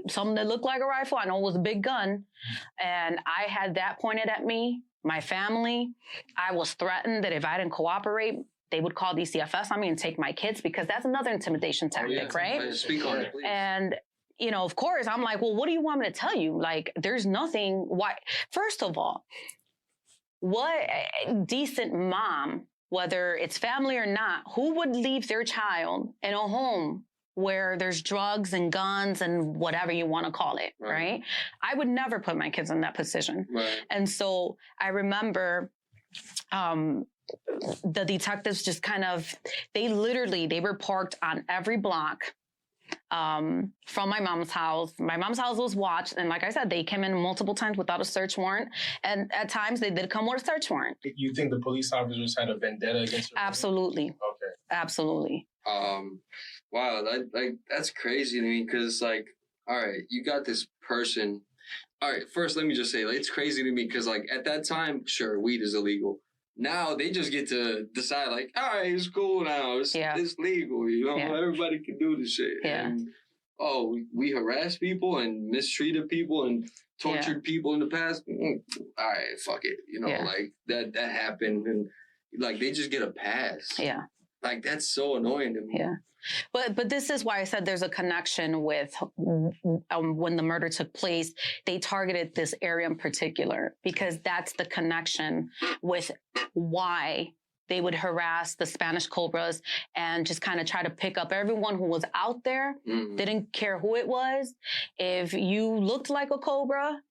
Speaker 5: something that looked like a rifle. I know it was a big gun. And I had that pointed at me, my family. I was threatened that if I didn't cooperate, they would call DCFS on me and take my kids, because that's another intimidation tactic, right?
Speaker 6: Speak on it, please.
Speaker 5: And, you know, of course, I'm like, well, what do you want me to tell you? Like, there's nothing. Why? First of all, what decent mom, whether it's family or not, who would leave their child in a home where there's drugs and guns and whatever you want to call it, right? I would never put my kids in that position. And so I remember the detectives just kind of, they were parked on every block from my mom's house. My mom's house was watched. And like I said, they came in multiple times without a search warrant. And at times they did come with a search warrant.
Speaker 7: You think the police officers had a vendetta against you?
Speaker 5: Absolutely.
Speaker 7: Okay.
Speaker 5: Absolutely.
Speaker 6: Wow, that's crazy to me, because like, all right, you got this person. All right, first let me just say, like, it's crazy to me because like at that time, sure, weed is illegal. Now they just get to decide, like, all right, it's cool now. It's legal, you know? Everybody can do this shit.
Speaker 5: Yeah.
Speaker 6: And, we harassed people and mistreated people and tortured people in the past. All right, fuck it. You know, like, that happened. And, like, they just get a pass.
Speaker 5: Yeah.
Speaker 6: Like, that's so annoying to me.
Speaker 5: Yeah. But this is why I said there's a connection with when the murder took place. They targeted this area in particular because that's the connection with why they would harass the Spanish Cobras and just kind of try to pick up everyone who was out there. Didn't care who it was. If you looked like a Cobra,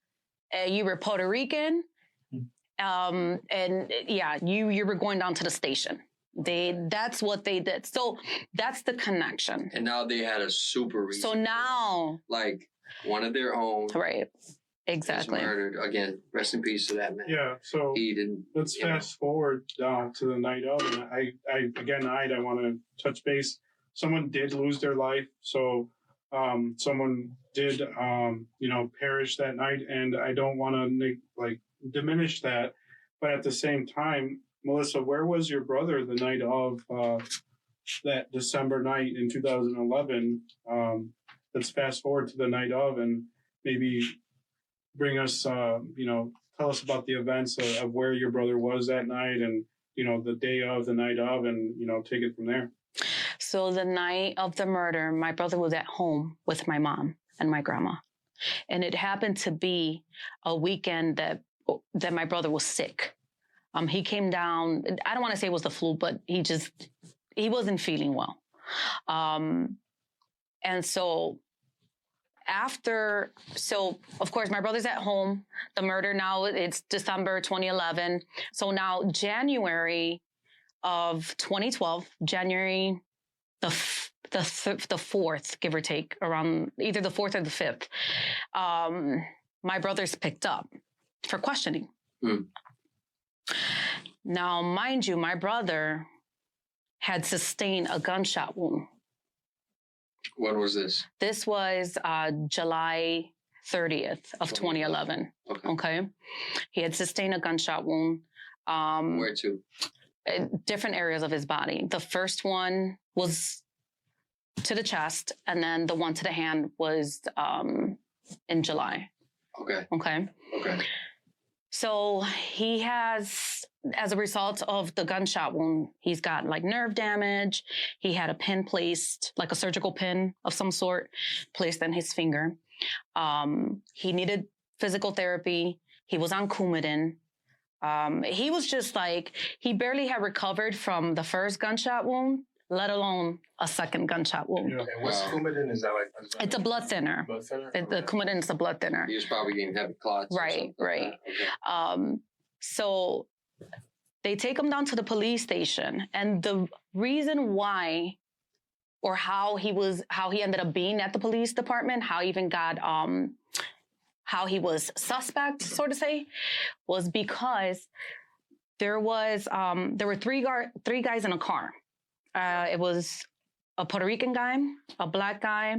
Speaker 5: you were Puerto Rican, and you were going down to the station. That's what they did. So that's the connection.
Speaker 6: And now they had a super reason.
Speaker 5: So now,
Speaker 6: like, one of their own,
Speaker 5: right? Exactly.
Speaker 6: Was murdered again. Rest in peace to that man.
Speaker 4: Yeah. So let's fast forward to the night of, and I want to touch base. Someone did lose their life. So someone did perish that night, and I don't want to diminish that, but at the same time, Melissa, where was your brother the night of that December night in 2011? Let's fast forward to the night of and maybe bring us, tell us about the events of where your brother was that night and, the day of, the night of, and, take it from there.
Speaker 5: So the night of the murder, my brother was at home with my mom and my grandma. And it happened to be a weekend that my brother was sick. He came down, I don't want to say it was the flu, but he wasn't feeling well. And so of course, my brother's at home. The murder now, it's December 2011. So now January of 2012, January the 4th, give or take, around either the 4th or the 5th, my brother's picked up for questioning. Now, mind you, my brother had sustained a gunshot wound.
Speaker 6: When was this?
Speaker 5: This was July 30th of 2011. Okay. He had sustained a gunshot wound.
Speaker 6: Where to?
Speaker 5: Different areas of his body. The first one was to the chest, and then the one to the hand was in July. Okay. So he has, as a result of the gunshot wound, he's got like nerve damage. He had a pin placed, like a surgical pin of some sort, placed in his finger. He needed physical therapy. He was on Coumadin. He was just like, he barely had recovered from the first gunshot wound, let alone a second gunshot wound.
Speaker 7: And what's Coumadin? Is that like?
Speaker 5: It's a blood thinner.
Speaker 7: Blood thinner?
Speaker 5: The Coumadin is a blood thinner.
Speaker 6: He was probably getting heavy clots.
Speaker 5: Right.
Speaker 6: Okay.
Speaker 5: So they take him down to the police station, and the reason why, or how he ended up being at the police department, how he even got, how he was suspect, so to say, was because there were three guys in a car. It was a Puerto Rican guy, a black guy,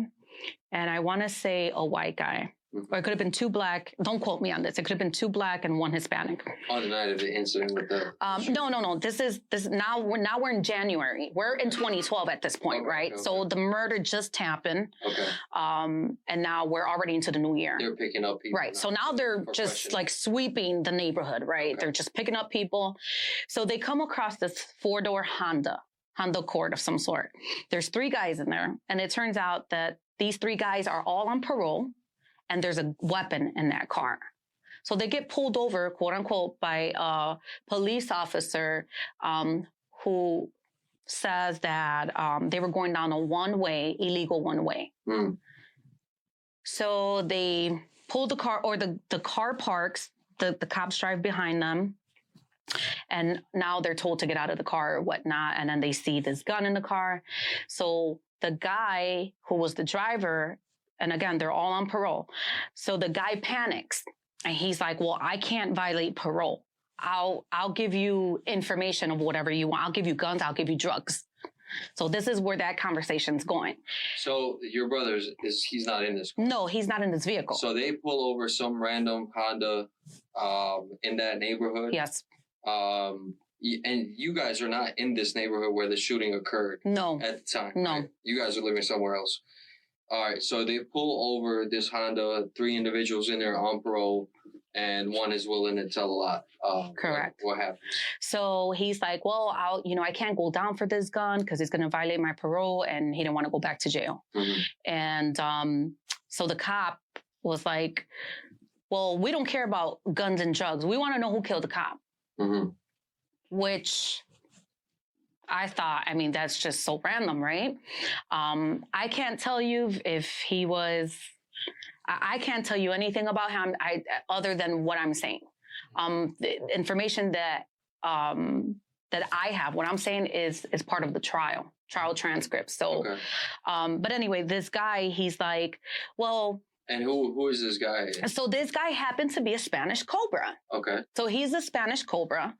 Speaker 5: and I want to say a white guy. Or it could have been two black. Don't quote me on this. It could have been two black and one Hispanic.
Speaker 6: On the night of the incident with the.
Speaker 5: No. This now we're in January. We're in 2012 at this point, right? Okay. So the murder just happened.
Speaker 6: Okay.
Speaker 5: And now we're already into the new year.
Speaker 6: They're picking up people.
Speaker 5: Right. So now they're just like sweeping the neighborhood, right? Okay. They're just picking up people. So they come across this 4-door Honda Accord of some sort. There's 3 guys in there, and it turns out that these 3 guys are all on parole. And there's a weapon in that car. So they get pulled over, quote unquote, by a police officer who says that they were going down a illegal one-way.
Speaker 6: Mm.
Speaker 5: So they pull the car, or the car parks, the cops drive behind them. And now they're told to get out of the car or whatnot. And then they see this gun in the car. So the guy who was the driver, and again, they're all on parole. So the guy panics and he's like, well, I can't violate parole. I'll give you information of whatever you want. I'll give you guns. I'll give you drugs. So this is where that conversation's going.
Speaker 6: So your brother he's not in this car?
Speaker 5: No, he's not in this vehicle.
Speaker 6: So they pull over some random Honda in that neighborhood?
Speaker 5: Yes.
Speaker 6: And you guys are not in this neighborhood where the shooting occurred?
Speaker 5: No.
Speaker 6: At the time?
Speaker 5: No.
Speaker 6: Right? You guys are living somewhere else. All right, so they pull over this Honda, 3 individuals in there on parole, and one is willing to tell a lot.
Speaker 5: Correct.
Speaker 6: What happened?
Speaker 5: So he's like, well, I can't go down for this gun because it's going to violate my parole, and he didn't want to go back to jail.
Speaker 6: Mm-hmm.
Speaker 5: And so the cop was like, well, we don't care about guns and drugs. We want to know who killed the cop.
Speaker 6: Mm-hmm.
Speaker 5: Which I thought, that's just so random, right? I can't tell you if he was, I can't tell you anything about him other than what I'm saying. The information that I have, what I'm saying is part of the trial transcript. So,
Speaker 6: okay.
Speaker 5: But anyway, this guy, he's like, well.
Speaker 6: And who is this guy?
Speaker 5: So this guy happens to be a Spanish Cobra.
Speaker 6: Okay.
Speaker 5: So he's a Spanish Cobra.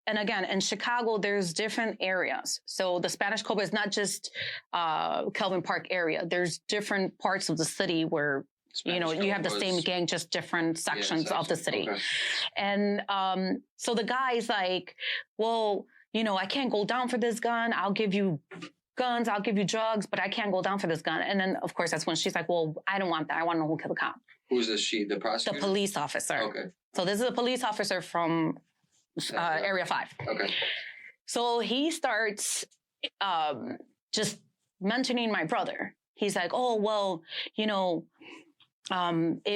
Speaker 5: And again, in Chicago, there's different areas. So the Spanish Cobra is not just Kelvin Park area. There's different parts of the city where, you have the same gang, just different sections of the city.
Speaker 6: Okay.
Speaker 5: And so the guy's like, well, I can't go down for this gun. I'll give you guns. I'll give you drugs, but I can't go down for this gun. And then, of course, that's when she's like, well, I don't want that. I want to know who killed the cop.
Speaker 6: Who's this she? The prosecutor?
Speaker 5: The police officer.
Speaker 6: Okay.
Speaker 5: So this is a police officer from Area 5.
Speaker 6: Okay.
Speaker 5: So he starts just mentioning my brother. He's like, oh, well, it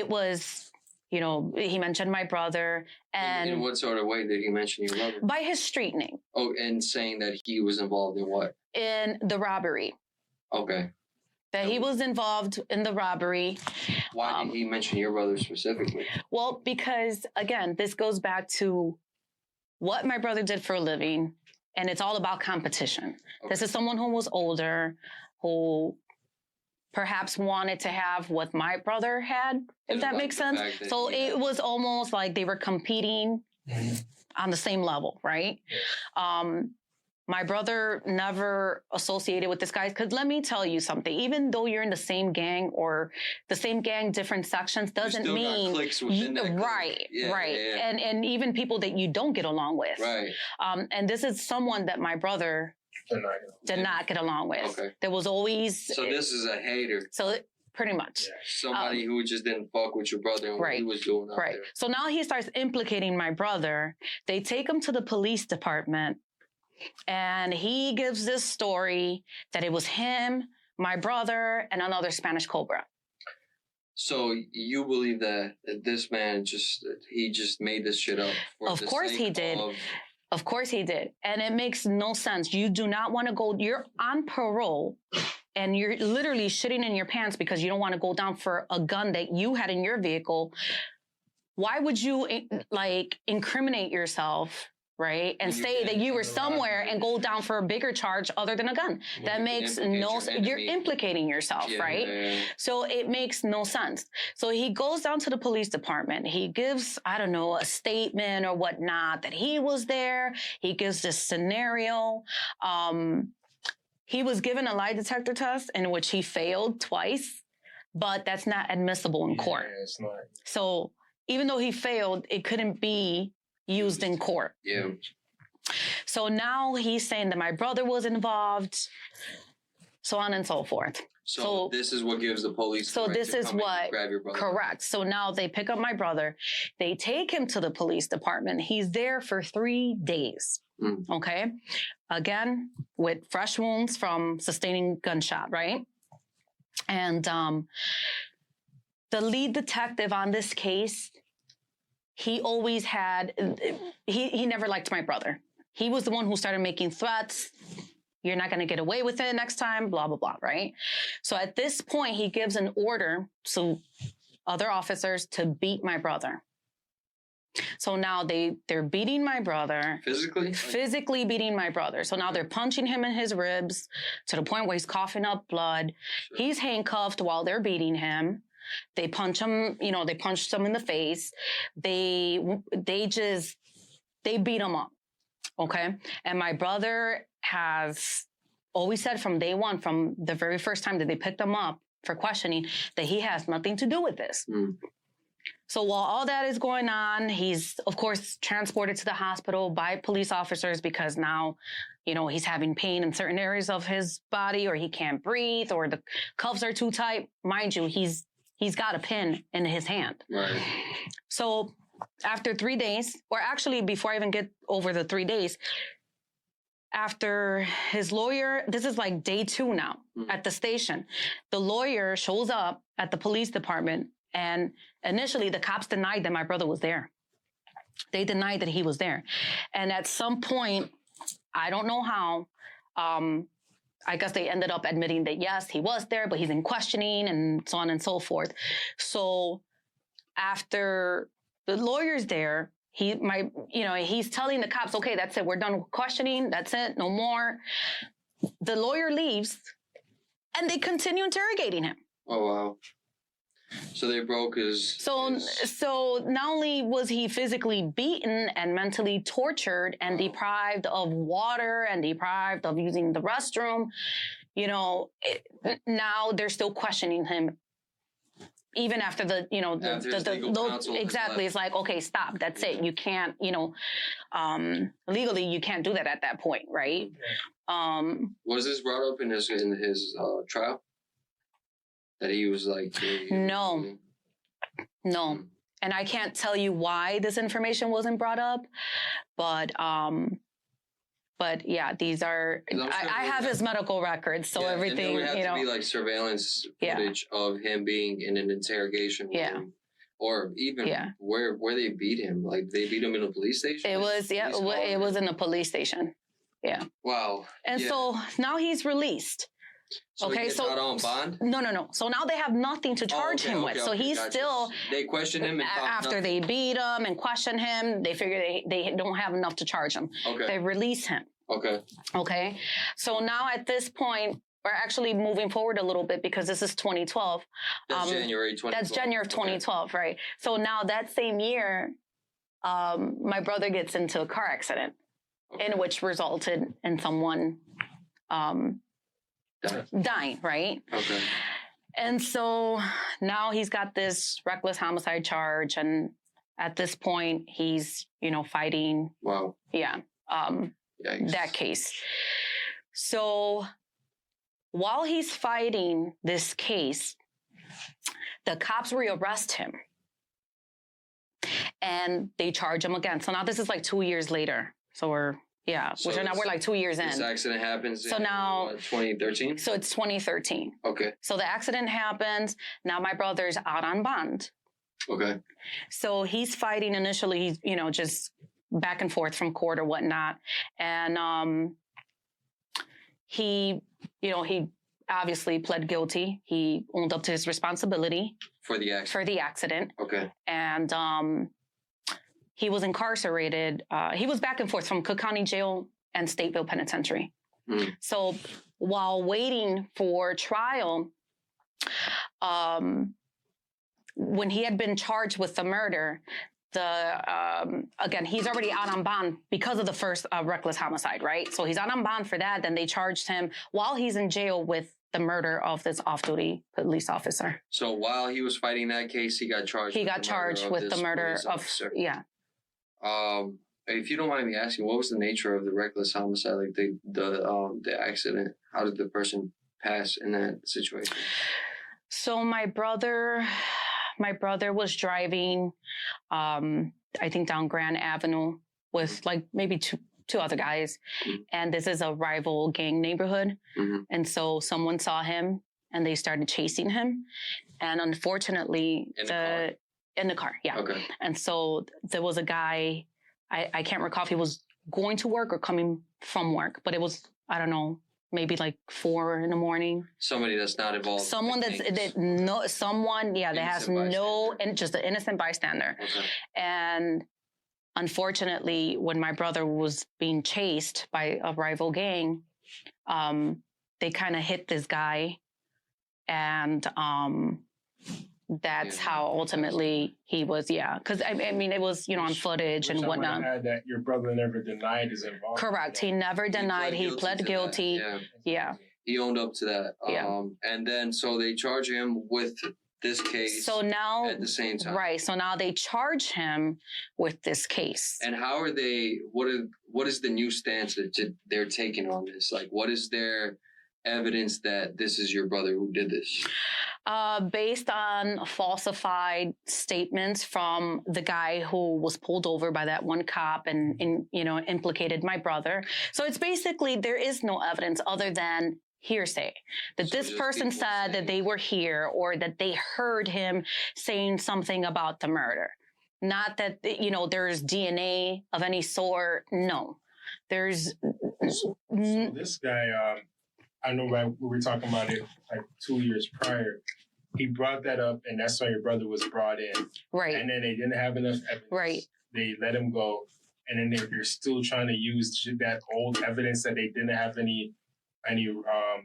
Speaker 5: was, he mentioned my brother. And
Speaker 6: in what sort of way did he mention your brother?
Speaker 5: By his street name.
Speaker 6: Oh, and saying that he was involved in what?
Speaker 5: In the robbery.
Speaker 6: Okay.
Speaker 5: That he was involved in the robbery.
Speaker 6: Why did he mention your brother specifically?
Speaker 5: Well, because, again, this goes back to what my brother did for a living, and it's all about competition. Okay. This is someone who was older, who perhaps wanted to have what my brother had, if that makes sense. So it was almost like they were competing on the same level, right? My brother never associated with this guy, because let me tell you something. Even though you're in the same gang or the same gang, different sections, doesn't mean right. Yeah. And even people that you don't get along with.
Speaker 6: Right.
Speaker 5: And this is someone that my brother did not get along with.
Speaker 6: Okay.
Speaker 5: There was always.
Speaker 6: So this is a hater.
Speaker 5: So pretty much.
Speaker 6: Yeah. Somebody who just didn't fuck with your brother and what he was doing out there.
Speaker 5: So now he starts implicating my brother. They take him to the police department. And he gives this story that it was him, my brother, and another Spanish Cobra.
Speaker 6: So you believe that this man just made this shit up?
Speaker 5: Of course he did. Of course he did. And it makes no sense. You do not want to go, you're on parole and you're literally shitting in your pants because you don't want to go down for a gun that you had in your vehicle. Why would you incriminate yourself, right? And say that you were somewhere and go down for a bigger charge other than a gun. That makes no sense. You're implicating yourself, right? Yeah. So it makes no sense. So he goes down to the police department. He gives, I don't know, a statement or whatnot that he was there. He gives this scenario. He was given a lie detector test in which he failed twice, but that's not admissible in court.
Speaker 7: It's not.
Speaker 5: So even though he failed, it couldn't be used in court.
Speaker 6: Yeah.
Speaker 5: So now he's saying that my brother was involved, so on and so forth.
Speaker 6: So this is what gives the police.
Speaker 5: So this is what,
Speaker 6: grab your brother.
Speaker 5: Correct. So now they pick up my brother. They take him to the police department. He's there for 3 days. Okay. Again, with fresh wounds from sustaining gunshot, right? And the lead detective on this case, he always had, he never liked my brother. He was the one who started making threats. You're not going to get away with it next time, blah, blah, blah, right? So at this point, he gives an order to other officers to beat my brother. So now they're beating my brother.
Speaker 6: Physically?
Speaker 5: Physically beating my brother. So now they're punching him in his ribs to the point where he's coughing up blood. Sure. He's handcuffed while they're beating him. They punch him, they punched him in the face. They beat him up. Okay. And my brother has always said from day one, from the very first time that they picked him up for questioning, that he has nothing to do with this. So while all that is going on, he's, of course, transported to the hospital by police officers because now, he's having pain in certain areas of his body, or he can't breathe, or the cuffs are too tight. Mind you, he's got a pin in his hand. Right. So after 3 days, or actually before I even get over the 3 days, after his lawyer, this is like day 2 now at the station, the lawyer shows up at the police department, and initially the cops denied that my brother was there. They denied that he was there. And at some point, I don't know how, I guess they ended up admitting that, yes, he was there, but he's in questioning and so on and so forth. So after the lawyer's there, he's telling the cops, okay, that's it. We're done with questioning. That's it. No more. The lawyer leaves and they continue interrogating him.
Speaker 6: Oh, wow. So they broke his... So
Speaker 5: not only was he physically beaten and mentally tortured and deprived of water and deprived of using the restroom, now they're still questioning him. Even after exactly, it's like, okay, stop. That's it. You can't, legally you can't do that at that point, right?
Speaker 6: Was this brought up in his trial? That he was like...
Speaker 5: No. And I can't tell you why this information wasn't brought up, but yeah, these are... I have his medical records, so everything,
Speaker 6: and there would have to be like surveillance footage of him being in an interrogation room.
Speaker 5: Yeah.
Speaker 6: Or even where they beat him. Like, they beat him in a police station?
Speaker 5: It was in a police station. Yeah.
Speaker 6: Wow.
Speaker 5: And so now he's released.
Speaker 6: So he gets out on bond?
Speaker 5: No. So now they have nothing to charge him with. So he's still...
Speaker 6: They question him and
Speaker 5: after they beat him and question him, they figure they don't have enough to charge him.
Speaker 6: Okay.
Speaker 5: They release him. Okay. So now at this point, we're actually moving forward a little bit because this is 2012.
Speaker 6: That's January 2012.
Speaker 5: That's January of 2012, right? So now that same year, my brother gets into a car accident in which resulted in someone... dying, right?
Speaker 6: Okay.
Speaker 5: And so now he's got this reckless homicide charge, and at this point he's, fighting.
Speaker 6: Wow.
Speaker 5: Yeah. That case. So while he's fighting this case, the cops rearrest him and they charge him again. So now this is like 2 years later. So we're Yeah,
Speaker 6: So
Speaker 5: which are now we're like 2 years in.
Speaker 6: This accident happens
Speaker 5: So
Speaker 6: in
Speaker 5: now-
Speaker 6: 2013?
Speaker 5: So it's 2013.
Speaker 6: Okay.
Speaker 5: So the accident happens. Now my brother's out on bond.
Speaker 6: Okay.
Speaker 5: So he's fighting initially, he's, just back and forth from court or whatnot. And he obviously pled guilty. He owned up to his responsibility
Speaker 6: For the accident?
Speaker 5: for the accident.
Speaker 6: Okay.
Speaker 5: And he was incarcerated. He was back and forth from Cook County Jail and Stateville Penitentiary.
Speaker 6: Mm.
Speaker 5: So while waiting for trial, when he had been charged with the murder, again, he's already out on bond because of the first reckless homicide, right? So he's out on bond for that. Then they charged him while he's in jail with the murder of this off-duty police officer.
Speaker 6: So while he was fighting that case, he got charged.
Speaker 5: He got charged with the murder of, yeah.
Speaker 6: If you don't mind me asking, what was the nature of the reckless homicide, like the accident? How did the person pass in that situation?
Speaker 5: So my brother was driving, I think down Grand Avenue with like maybe two other guys. Mm-hmm. And this is a rival gang neighborhood. Mm-hmm. And so someone saw him and they started chasing him. And unfortunately, in the car, yeah.
Speaker 6: Okay.
Speaker 5: And so there was a guy, I can't recall if he was going to work or coming from work, but it was, I don't know, maybe like 4 a.m.
Speaker 6: Somebody that's not involved.
Speaker 5: Someone that has no, and just an innocent bystander. Okay. And unfortunately, when my brother was being chased by a rival gang, they kind of hit this guy, and that's how ultimately he was, because I mean, it was, on footage and whatnot.
Speaker 7: Add that your brother never denied his involvement.
Speaker 5: Correct. He never denied. He pled guilty. Yeah.
Speaker 6: He owned up to that. And then, so they charge him with this case.
Speaker 5: So now,
Speaker 6: at the same time.
Speaker 5: Right. So now they charge him with this case.
Speaker 6: And how are they, what is the new stance that they're taking on this? Like, what is their evidence that this is your brother who did this?
Speaker 5: Based on falsified statements from the guy who was pulled over by that one cop and implicated my brother. So it's basically, there is no evidence other than hearsay that so this person said that they were here or that they heard him saying something about the murder. Not that, there's DNA of any sort. No, there's.
Speaker 7: So this guy, I know, right, we were talking about it like 2 years prior. He brought that up, and that's why your brother was brought in.
Speaker 5: Right.
Speaker 7: And then they didn't have enough evidence.
Speaker 5: Right.
Speaker 7: They let him go, and then they're still trying to use that old evidence that they didn't have any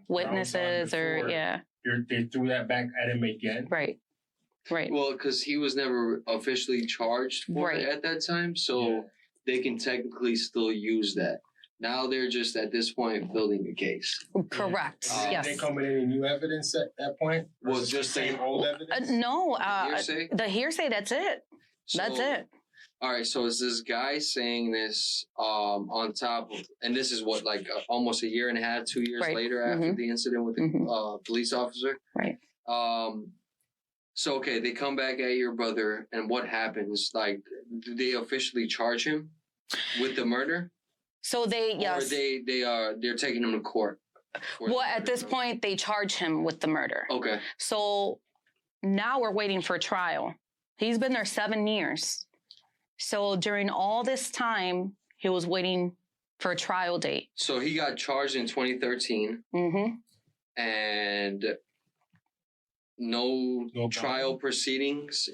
Speaker 5: witnesses or
Speaker 7: They threw that back at him again.
Speaker 5: Right. Right.
Speaker 6: Well, because he was never officially charged for it at that time, so they can technically still use that. Now they're just at this point building a case.
Speaker 5: Correct. Yes.
Speaker 7: They come with any new evidence at that point?
Speaker 6: Well, just
Speaker 7: the same old evidence?
Speaker 5: No.
Speaker 6: Hearsay?
Speaker 5: The hearsay. That's it. That's it.
Speaker 6: All right. So is this guy saying this on top of, and this is what, like almost a year and a half, 2 years later after the incident with the police officer?
Speaker 5: Right.
Speaker 6: So, okay, they come back at your brother, and what happens? Like, do they officially charge him with the murder?
Speaker 5: So or
Speaker 6: they're taking him to court.
Speaker 5: Well, at this point, they charge him with the murder.
Speaker 6: Okay.
Speaker 5: So now we're waiting for trial. He's been there 7 years. So during all this time, he was waiting for a trial date.
Speaker 6: So he got charged in 2013. Mm-hmm. And no trial proceedings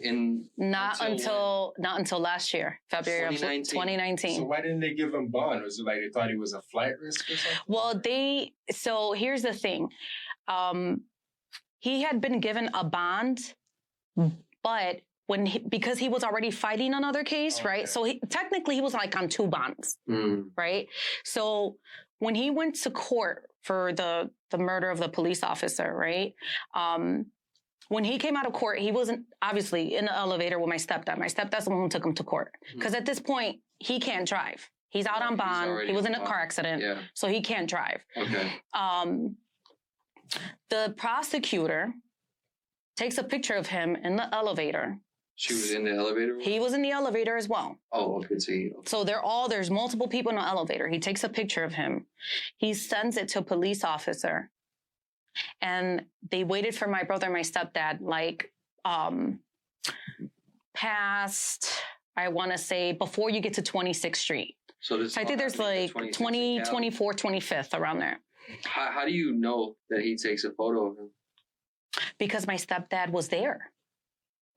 Speaker 5: not until last year, February of 2019.
Speaker 7: So why didn't they give him bond? Was it like they thought he was a flight risk or something?
Speaker 5: Well, so here's the thing. He had been given a bond, but because he was already fighting another case, right? So technically he was like on 2 bonds, right? So when he went to court for the murder of the police officer, right? When he came out of court, he wasn't obviously in the elevator with my stepdad. My stepdad's the one who took him to court. Because at this point, he can't drive. He's out on bond. He was in a car accident. Yeah. So he can't drive.
Speaker 6: Okay.
Speaker 5: The prosecutor takes a picture of him in the elevator
Speaker 6: She was in the elevator?
Speaker 5: He was in the elevator as well.
Speaker 6: Oh, okay.
Speaker 5: So there's multiple people in the elevator. He takes a picture of him. He sends it to a police officer. And they waited for my brother and my stepdad, like, past, I want to say, before you get to 26th Street.
Speaker 6: So
Speaker 5: I think there's like 20, 24, 25th around there.
Speaker 6: How do you know that he takes a photo of him?
Speaker 5: Because my stepdad was there.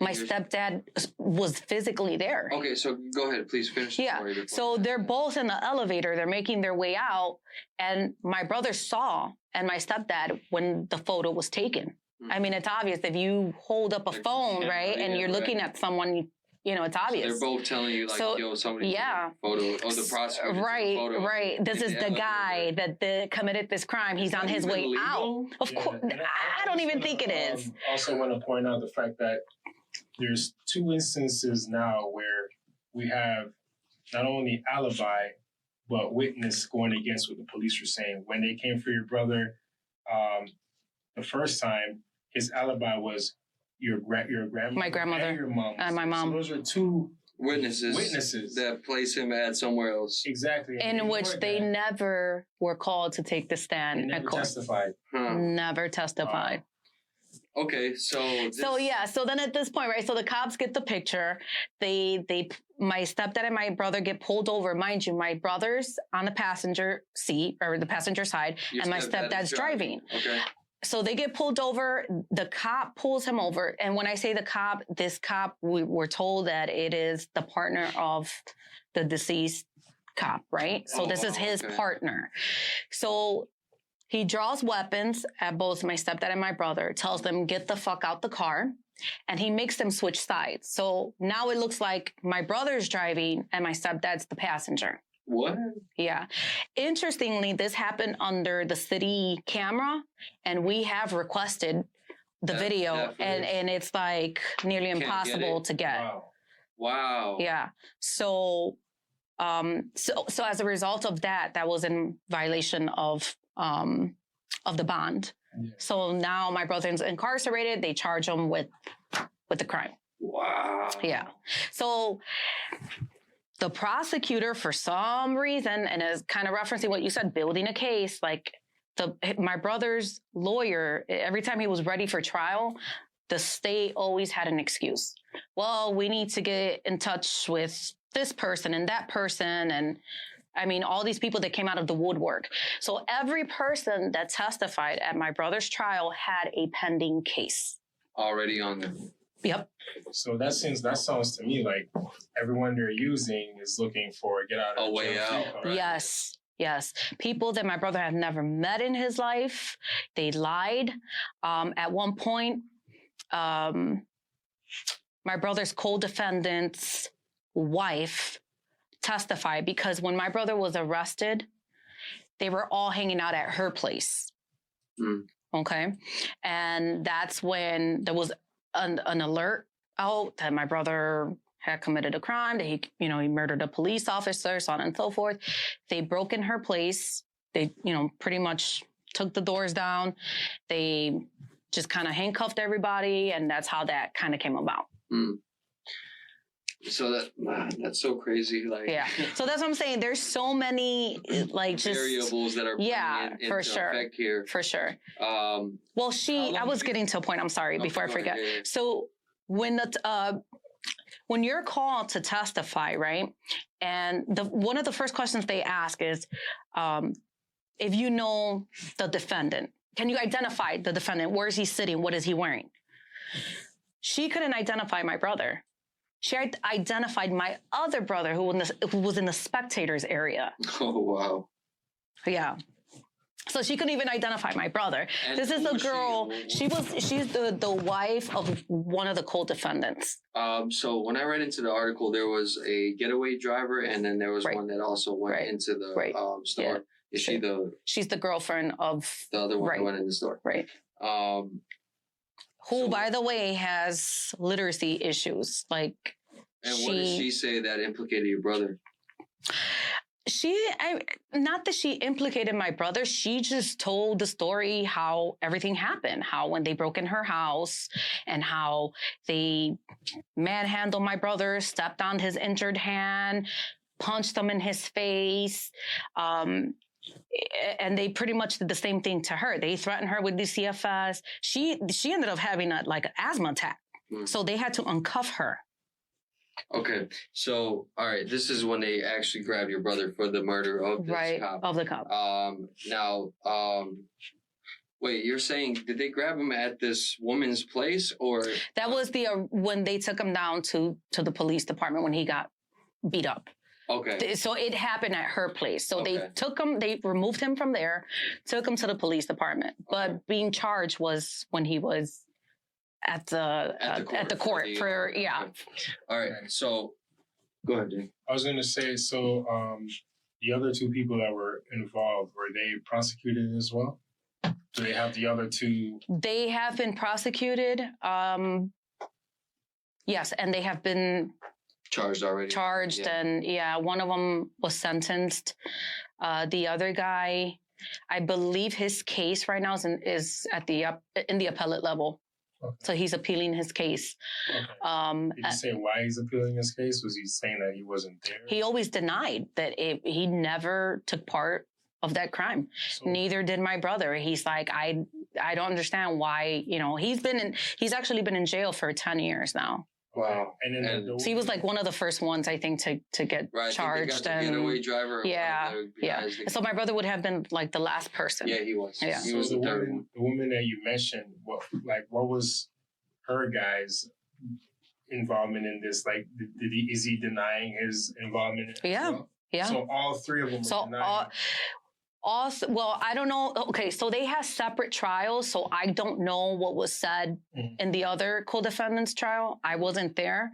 Speaker 5: My stepdad was physically there.
Speaker 6: Okay, so go ahead, please finish the story.
Speaker 5: So they're both in the elevator. They're making their way out. And my brother saw, and my stepdad, when the photo was taken. I mean, it's obvious if you hold up a phone, right, and you're looking at someone, it's obvious.
Speaker 6: So they're both telling you, like, yo, somebody took a photo of the prosecutor.
Speaker 5: Right. This is the guy that committed this crime. He's on his way out. Of course. I don't even think it is.
Speaker 7: Also want to point out the fact that there's 2 instances now where we have not only alibi, but witness going against what the police were saying. When they came for your brother the first time, his alibi was your grandmother,
Speaker 5: my grandmother,
Speaker 7: and your mom,
Speaker 5: and my mom.
Speaker 7: So those are 2
Speaker 6: witnesses that place him at somewhere else.
Speaker 7: Exactly.
Speaker 5: In which they never were called to take the stand.
Speaker 7: They never testified.
Speaker 5: Never testified.
Speaker 6: Okay, so
Speaker 5: then at this point, right? So the cops get the picture. My stepdad and my brother get pulled over. Mind you, my brother's on the passenger seat or the passenger side, and my stepdad's driving.
Speaker 6: Okay.
Speaker 5: So they get pulled over. The cop pulls him over, and when I say the cop, this cop, we were told that it is the partner of the deceased cop, right? So this is his partner. So he draws weapons at both my stepdad and my brother, tells them, get the fuck out the car, and he makes them switch sides. So now it looks like my brother's driving and my stepdad's the passenger.
Speaker 6: What?
Speaker 5: Yeah. Interestingly, this happened under the city camera, and we have requested the video, and it's like nearly impossible to get.
Speaker 6: Wow.
Speaker 5: Yeah. So as a result of that was in violation of the bond. Yeah. So now my brother's incarcerated. They charge him with the crime.
Speaker 6: Wow.
Speaker 5: Yeah. So the prosecutor, for some reason, and is kind of referencing what you said, building a case, like my brother's lawyer, every time he was ready for trial, the state always had an excuse. Well, we need to get in touch with this person and that person, and I mean, all these people that came out of the woodwork. So every person that testified at my brother's trial had a pending case.
Speaker 6: Already on them.
Speaker 5: Yep.
Speaker 7: So that sounds to me like everyone they're using is looking for a get out of
Speaker 6: way out.
Speaker 7: Right?
Speaker 5: Yes. People that my brother had never met in his life. They lied. At one point, my brother's co-defendant's wife testified because when my brother was arrested, they were all hanging out at her place. Okay. And that's when there was an alert out that my brother had committed a crime, that he murdered a police officer, so on and so forth. They broke in her place. They, pretty much took the doors down. They just kind of handcuffed everybody, and that's how that kind of came about.
Speaker 6: So that's so crazy. Like,
Speaker 5: yeah. So that's what I'm saying. There's so many
Speaker 6: variables that are into effect here.
Speaker 5: For sure. I was getting to a point. I'm sorry, before I forget. Yeah. So when you're called to testify, right? And one of the first questions they ask is, if you know the defendant, can you identify the defendant? Where is he sitting? What is he wearing? She couldn't identify my brother. She identified my other brother who was in the spectators area.
Speaker 6: Oh, wow.
Speaker 5: Yeah. So she couldn't even identify my brother. And this is the girl. She's the wife of one of the co-defendants.
Speaker 6: So when I read into the article, there was a getaway driver, and then there was one that also went into the store. Yeah. Is she
Speaker 5: She's the girlfriend of
Speaker 6: the other one who went in the store.
Speaker 5: Right. Who, by the way, has literacy issues. Like,
Speaker 6: and what did she say that implicated your brother?
Speaker 5: Not that she implicated my brother. She just told the story how everything happened, how when they broke in her house and how they manhandled my brother, stepped on his injured hand, punched him in his face. And they pretty much did the same thing to her. They threatened her with DCFS. She ended up having an asthma attack. So they had to uncuff her.
Speaker 6: Okay, so all right, this is when they actually grabbed your brother for the murder of this cop.
Speaker 5: Of the cop.
Speaker 6: Wait, you're saying did they grab him at this woman's place or?
Speaker 5: That was when they took him down to the police department when he got beat up.
Speaker 6: Okay.
Speaker 5: So it happened at her place. So they took him, they removed him from there, took him to the police department. But being charged was when he was at the court for.
Speaker 6: Okay. All right. So go ahead, Jake.
Speaker 7: I was going to say, so the other two people that were involved, were they prosecuted as well? Do they have the other two?
Speaker 5: They have been prosecuted. Yes, and they have been
Speaker 6: charged already.
Speaker 5: And one of them was sentenced. The other guy, I believe his case right now is in the appellate level. Okay. So he's appealing his case.
Speaker 7: Okay. Did you say why he's appealing his case? Was he saying that he wasn't there?
Speaker 5: He always denied that he never took part of that crime. So, neither did my brother. He's like, I don't understand why, he's actually been in jail for 10 years now.
Speaker 6: Wow.
Speaker 5: So he was like one of the first ones, I think, to get charged.
Speaker 6: And getaway driver.
Speaker 5: Yeah. So my brother would have been like the last person.
Speaker 6: Yeah, he was.
Speaker 5: Yeah.
Speaker 6: He was the third one.
Speaker 7: The woman that you mentioned, what was her guy's involvement in this? Like, is he denying his involvement in it? Well?
Speaker 5: Yeah.
Speaker 7: So all three of them were denying.
Speaker 5: Well, I don't know. Okay, so they have separate trials, so I don't know what was said in the other co-defendants' trial. I wasn't there,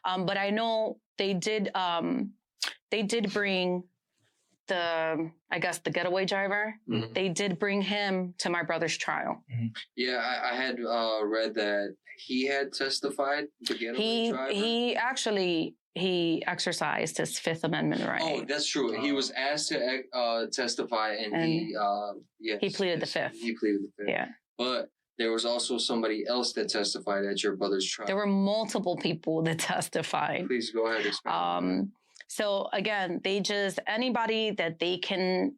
Speaker 5: but I know they did bring the getaway driver. Mm-hmm. They did bring him to my brother's trial.
Speaker 6: Mm-hmm. Yeah, I had read that he had testified. The getaway driver.
Speaker 5: He exercised his Fifth Amendment right.
Speaker 6: Oh, that's true. He was asked to testify, and he pleaded the Fifth. He pleaded the Fifth.
Speaker 5: Yeah.
Speaker 6: But there was also somebody else that testified at your brother's trial.
Speaker 5: There were multiple people that testified.
Speaker 6: Please go ahead and explain.
Speaker 5: So again, anybody that they can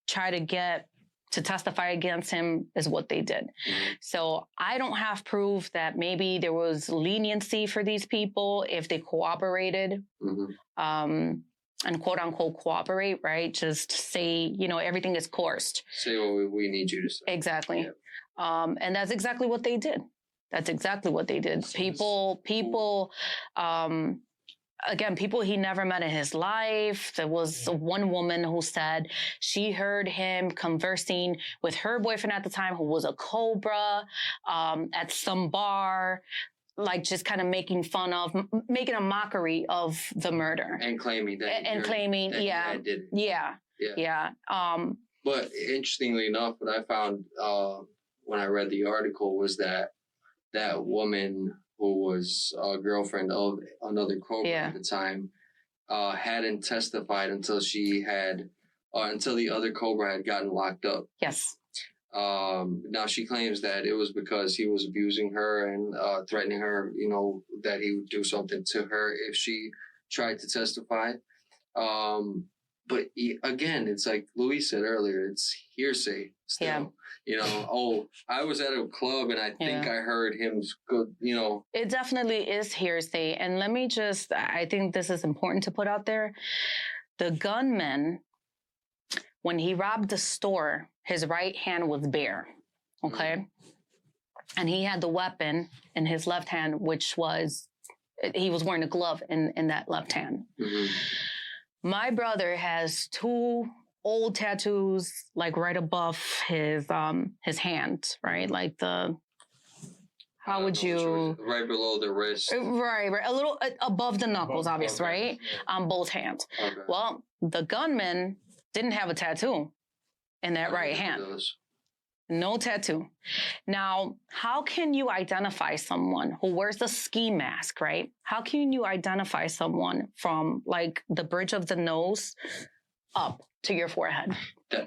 Speaker 5: try to get to testify against him is what they did. Mm-hmm. So I don't have proof that maybe there was leniency for these people if they cooperated, and quote unquote cooperate, right? Just say, everything is coerced.
Speaker 6: Say what we need you to say.
Speaker 5: Exactly. Yeah. And that's exactly what they did. People, again, people he never met in his life. There was one woman who said she heard him conversing with her boyfriend at the time, who was a Cobra, at some bar, like just kind of making a mockery of the murder.
Speaker 6: And claiming that.
Speaker 5: Yeah.
Speaker 6: But interestingly enough, what I found when I read the article was that woman who was a girlfriend of another Cobra at the time, hadn't testified until until the other Cobra had gotten locked up.
Speaker 5: Yes.
Speaker 6: Now she claims that it was because he was abusing her and threatening her, that he would do something to her if she tried to testify. But again, it's like Luis said earlier, it's hearsay still. Yeah. I was at a club and I think I heard him go,
Speaker 5: It definitely is hearsay. And I think this is important to put out there. The gunman, when he robbed the store, his right hand was bare, okay? Mm-hmm. And he had the weapon in his left hand, he was wearing a glove in that left hand. Mm-hmm. My brother has 2 old tattoos, like right above his hand, right? Like right
Speaker 6: below the wrist.
Speaker 5: Right. A little above the knuckles, obviously, right? On both hands. Okay. Well, the gunman didn't have a tattoo in that right hand. No tattoo. Now, how can you identify someone who wears the ski mask, right? How can you identify someone from like the bridge of the nose up to your forehead.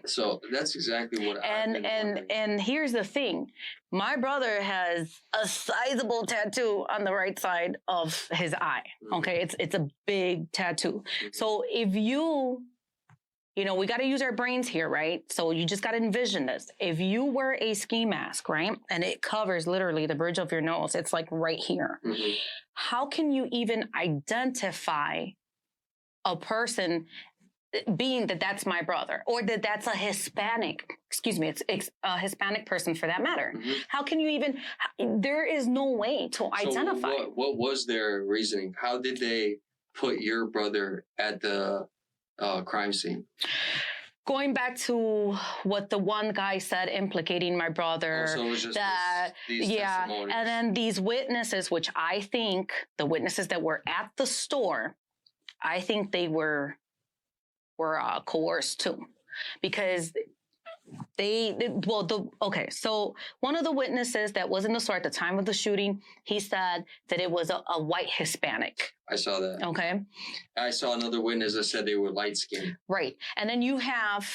Speaker 6: So that's exactly what
Speaker 5: and here's the thing. My brother has a sizable tattoo on the right side of his eye. Okay, it's a big tattoo. So if you know, we got to use our brains here, right? So you just got to envision this. If you wear a ski mask, right, and it covers literally the bridge of your nose, it's like right here. How can you even identify a person being that that's my brother, or that that's a Hispanic, it's a Hispanic person for that matter? How can you even, there is no way to identify.
Speaker 6: So what was their reasoning? How did they put your brother at the crime scene?
Speaker 5: Going back to what the one guy said implicating my brother,
Speaker 6: so it was just these
Speaker 5: and then these witnesses, which I think the witnesses that were at the store, I think they were coerced too, because so one of the witnesses that was in the store at the time of the shooting, he said that it was a white Hispanic.
Speaker 6: I saw that.
Speaker 5: Okay.
Speaker 6: I saw another witness that said they were light skinned.
Speaker 5: Right. And then you have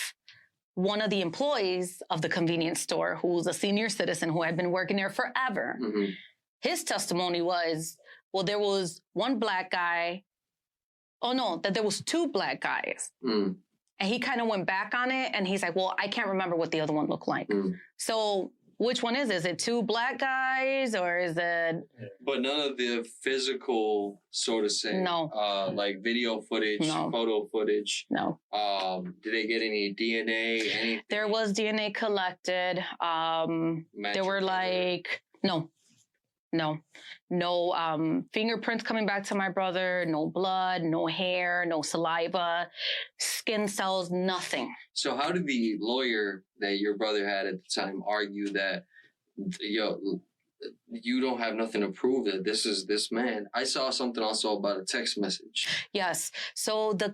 Speaker 5: one of the employees of the convenience store who's a senior citizen who had been working there forever. His testimony was, well, there was one black guy. Oh no, that there was two black guys. And he kind of went back on it, and he's like, well, I can't remember what the other one looked like. So which one is it? Is it two black guys, or is it?
Speaker 6: But none of the physical, so to say.
Speaker 5: No.
Speaker 6: Like video footage, photo footage.
Speaker 5: No.
Speaker 6: Did they get any DNA, anything?
Speaker 5: There was DNA collected. There were like, no fingerprints coming back to my brother, no blood, no hair, no saliva, skin cells, nothing.
Speaker 6: So how did the lawyer that your brother had at the time argue that, you don't have nothing to prove that this is this man? I saw something also about a text message.
Speaker 5: Yes. So the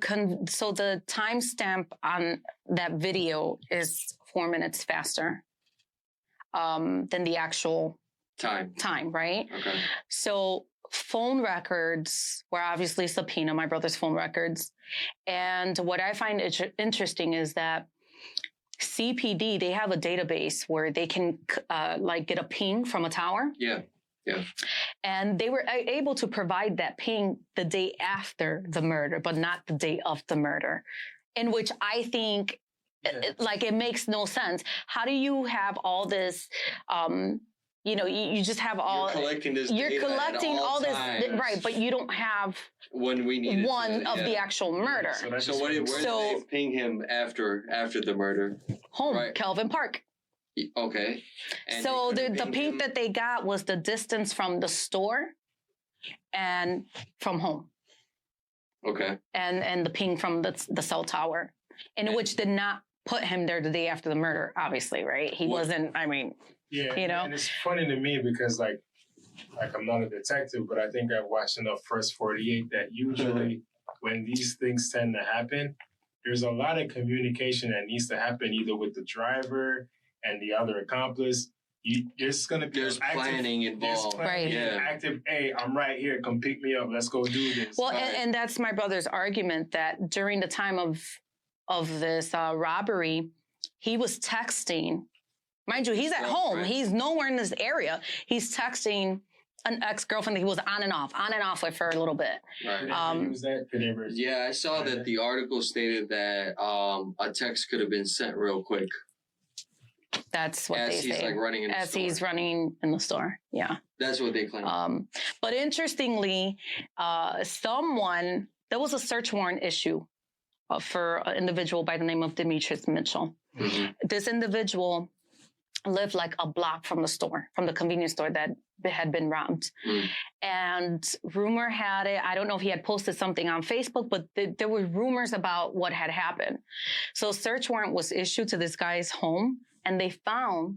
Speaker 5: timestamp on that video is 4 minutes faster than the actual time, right?
Speaker 6: Okay.
Speaker 5: So phone records were obviously subpoena, my brother's phone records. And what I find interesting is that CPD, they have a database where they can get a ping from a tower.
Speaker 6: Yeah.
Speaker 5: And they were able to provide that ping the day after the murder, but not the day of the murder, in which I think it makes no sense. How do you have all this, you just have all.
Speaker 6: You're collecting this.
Speaker 5: You're collecting all this, right? But you don't have
Speaker 6: when we need
Speaker 5: one of the actual murder.
Speaker 6: So where did they ping him after the murder?
Speaker 5: Home, right. Kelvin Park.
Speaker 6: Okay. And
Speaker 5: so the ping that they got was the distance from the store and from home.
Speaker 6: Okay.
Speaker 5: And the ping from the cell tower, which did not put him there the day after the murder. Obviously, right? He wasn't. I mean.
Speaker 7: Yeah, and it's funny to me because like I'm not a detective, but I think I've watched enough First 48 that usually when these things tend to happen, there's a lot of communication that needs to happen either with the driver and the other accomplice. There's going to be
Speaker 6: planning involved.
Speaker 5: Right.
Speaker 7: Active, hey, I'm right here. Come pick me up. Let's go do this.
Speaker 5: Well, and that's my brother's argument that during the time of this robbery, he was texting. Mind you, he's at home. He's nowhere in this area. He's texting an ex-girlfriend that he was on and off with for a little bit.
Speaker 6: Right. I saw that the article stated that a text could have been sent real quick.
Speaker 5: That's what they say.
Speaker 6: As he's like running in the store.
Speaker 5: He's running in the store. Yeah.
Speaker 6: That's what they claim.
Speaker 5: But interestingly, there was a search warrant issue for an individual by the name of Demetrius Mitchell. This individual lived like a block from the store, from the convenience store that had been robbed. And rumor had it, I don't know if he had posted something on Facebook, but there were rumors about what had happened. So a search warrant was issued to this guy's home, and they found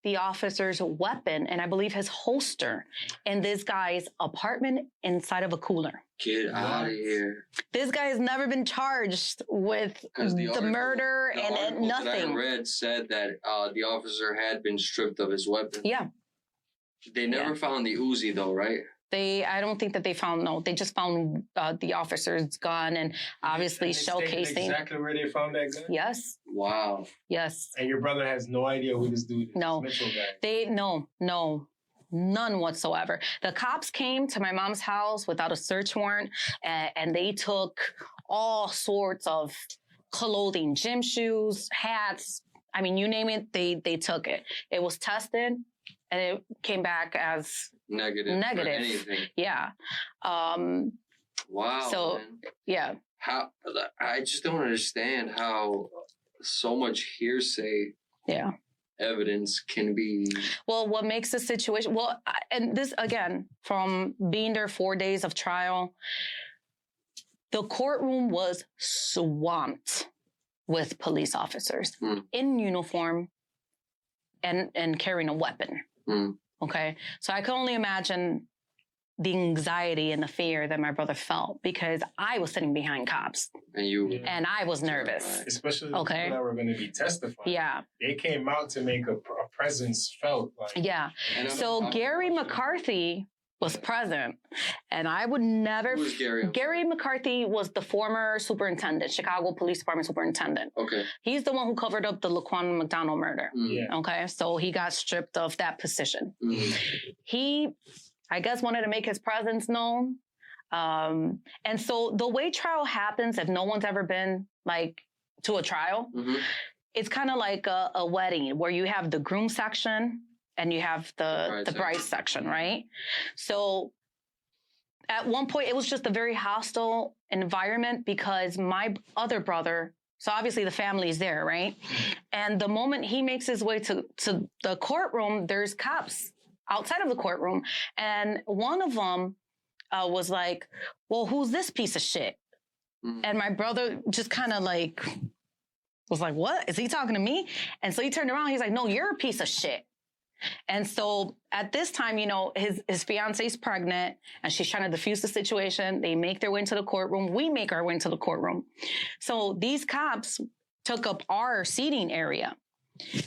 Speaker 5: the officer's weapon, and I believe his holster, in this guy's apartment inside of a cooler.
Speaker 6: Get out of here.
Speaker 5: This guy has never been charged with the murder and nothing.
Speaker 6: That I read said that the officer had been stripped of his weapon.
Speaker 5: Yeah.
Speaker 6: They never found the Uzi though, right?
Speaker 5: I don't think that they found, they just found the officer's gun and obviously shell casing.
Speaker 7: Exactly where they found that gun?
Speaker 5: Yes.
Speaker 6: Wow.
Speaker 5: Yes.
Speaker 7: And your brother has no idea who this dude is?
Speaker 5: No.
Speaker 7: Mitchell guy.
Speaker 5: No. None whatsoever. The cops came to my mom's house without a search warrant and they took all sorts of clothing, gym shoes, hats. I mean, you name it, they took it. It was tested and it came back as
Speaker 6: negative. For anything.
Speaker 5: Yeah.
Speaker 6: Wow.
Speaker 5: So,
Speaker 6: man.
Speaker 5: yeah.
Speaker 6: How I just don't understand how so much hearsay evidence can be.
Speaker 5: Well, what makes the situation, and this again, from being there 4 days of trial, the courtroom was swamped with police officers in uniform and carrying a weapon. Okay. So I can only imagine the anxiety and the fear that my brother felt because I was sitting behind cops and I was nervous.
Speaker 7: Especially the people that were going to be testifying.
Speaker 5: Yeah.
Speaker 7: They came out to make a presence felt.
Speaker 5: Yeah. So Gary McCarthy was present and I would never.
Speaker 6: Who's Gary?
Speaker 5: Gary McCarthy was the former superintendent, Chicago Police Department superintendent.
Speaker 6: Okay.
Speaker 5: He's the one who covered up the Laquan McDonald murder.
Speaker 7: Yeah.
Speaker 5: Okay. So he got stripped of that position. He, I guess, wanted to make his presence known. And so the way trial happens, if no one's ever been like to a trial, it's kind of like a wedding where you have the groom section and you have the bride section, right? So at one point, it was just a very hostile environment because my other brother, so obviously the family is there, right? And the moment he makes his way to the courtroom, there's cops outside of the courtroom. And one of them was like, well, who's this piece of shit? And my brother just kind of like, was like, what? Is he talking to me? And so he turned around. He's like, no, you're a piece of shit. And so at this time, you know, his fiance's pregnant and she's trying to defuse the situation. They make their way into the courtroom. We make our way into the courtroom. So these cops took up our seating area.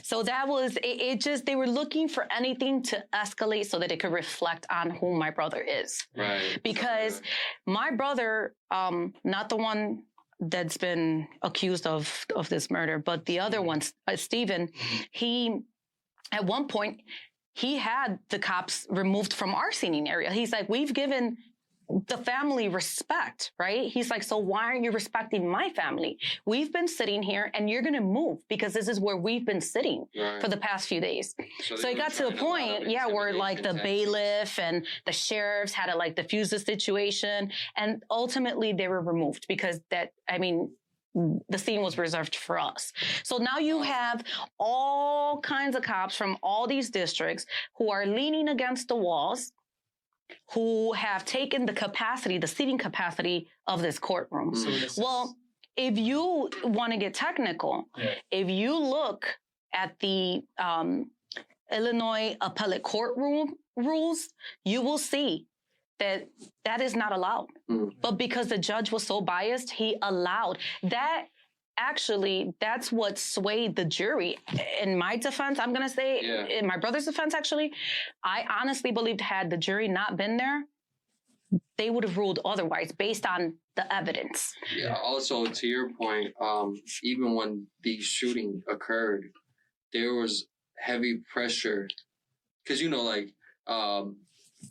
Speaker 5: So that was, they were looking for anything to escalate so that it could reflect on who my brother is.
Speaker 6: Right.
Speaker 5: Because my brother, not the one that's been accused of this murder, but the other one, Stephen, at one point, he had the cops removed from our seating area. He's like, we've given the family respect, right? He's like, so why aren't you respecting my family? We've been sitting here and you're going to move because this is where we've been sitting for the past few days. So it got to the point, where like the bailiff and the sheriffs had to like diffuse the situation. And ultimately they were removed because the scene was reserved for us. So now you have all kinds of cops from all these districts who are leaning against the walls, who have taken the seating capacity of this courtroom. Well, if you want to get technical, if you look at the Illinois appellate court rules, you will see that is not allowed. But because the judge was so biased, he allowed that. Actually, that's what swayed the jury. In my defense, I'm going to say, in my brother's defense, actually, I honestly believed had the jury not been there, they would have ruled otherwise based on the evidence.
Speaker 6: Yeah, also to your point, even when the shooting occurred, there was heavy pressure. Because,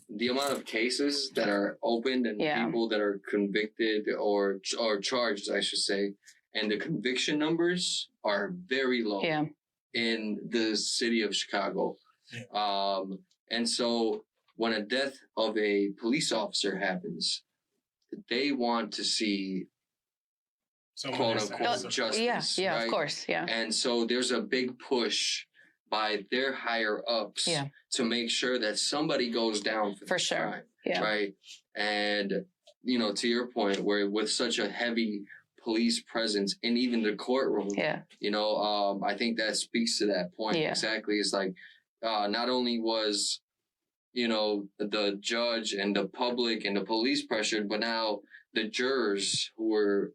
Speaker 6: the amount of cases that are opened and people that are convicted or charged, I should say, and the conviction numbers are very low in the city of Chicago. And so when a death of a police officer happens, they want to see quote unquote justice. Right?
Speaker 5: Of course. Yeah.
Speaker 6: And so there's a big push by their higher ups to make sure that somebody goes down for this crime. Yeah. Right. And, to your point, where with such a heavy police presence in even the courtroom, I think that speaks to that point. Exactly. It's like, not only was, the judge and the public and the police pressured, but now the jurors who were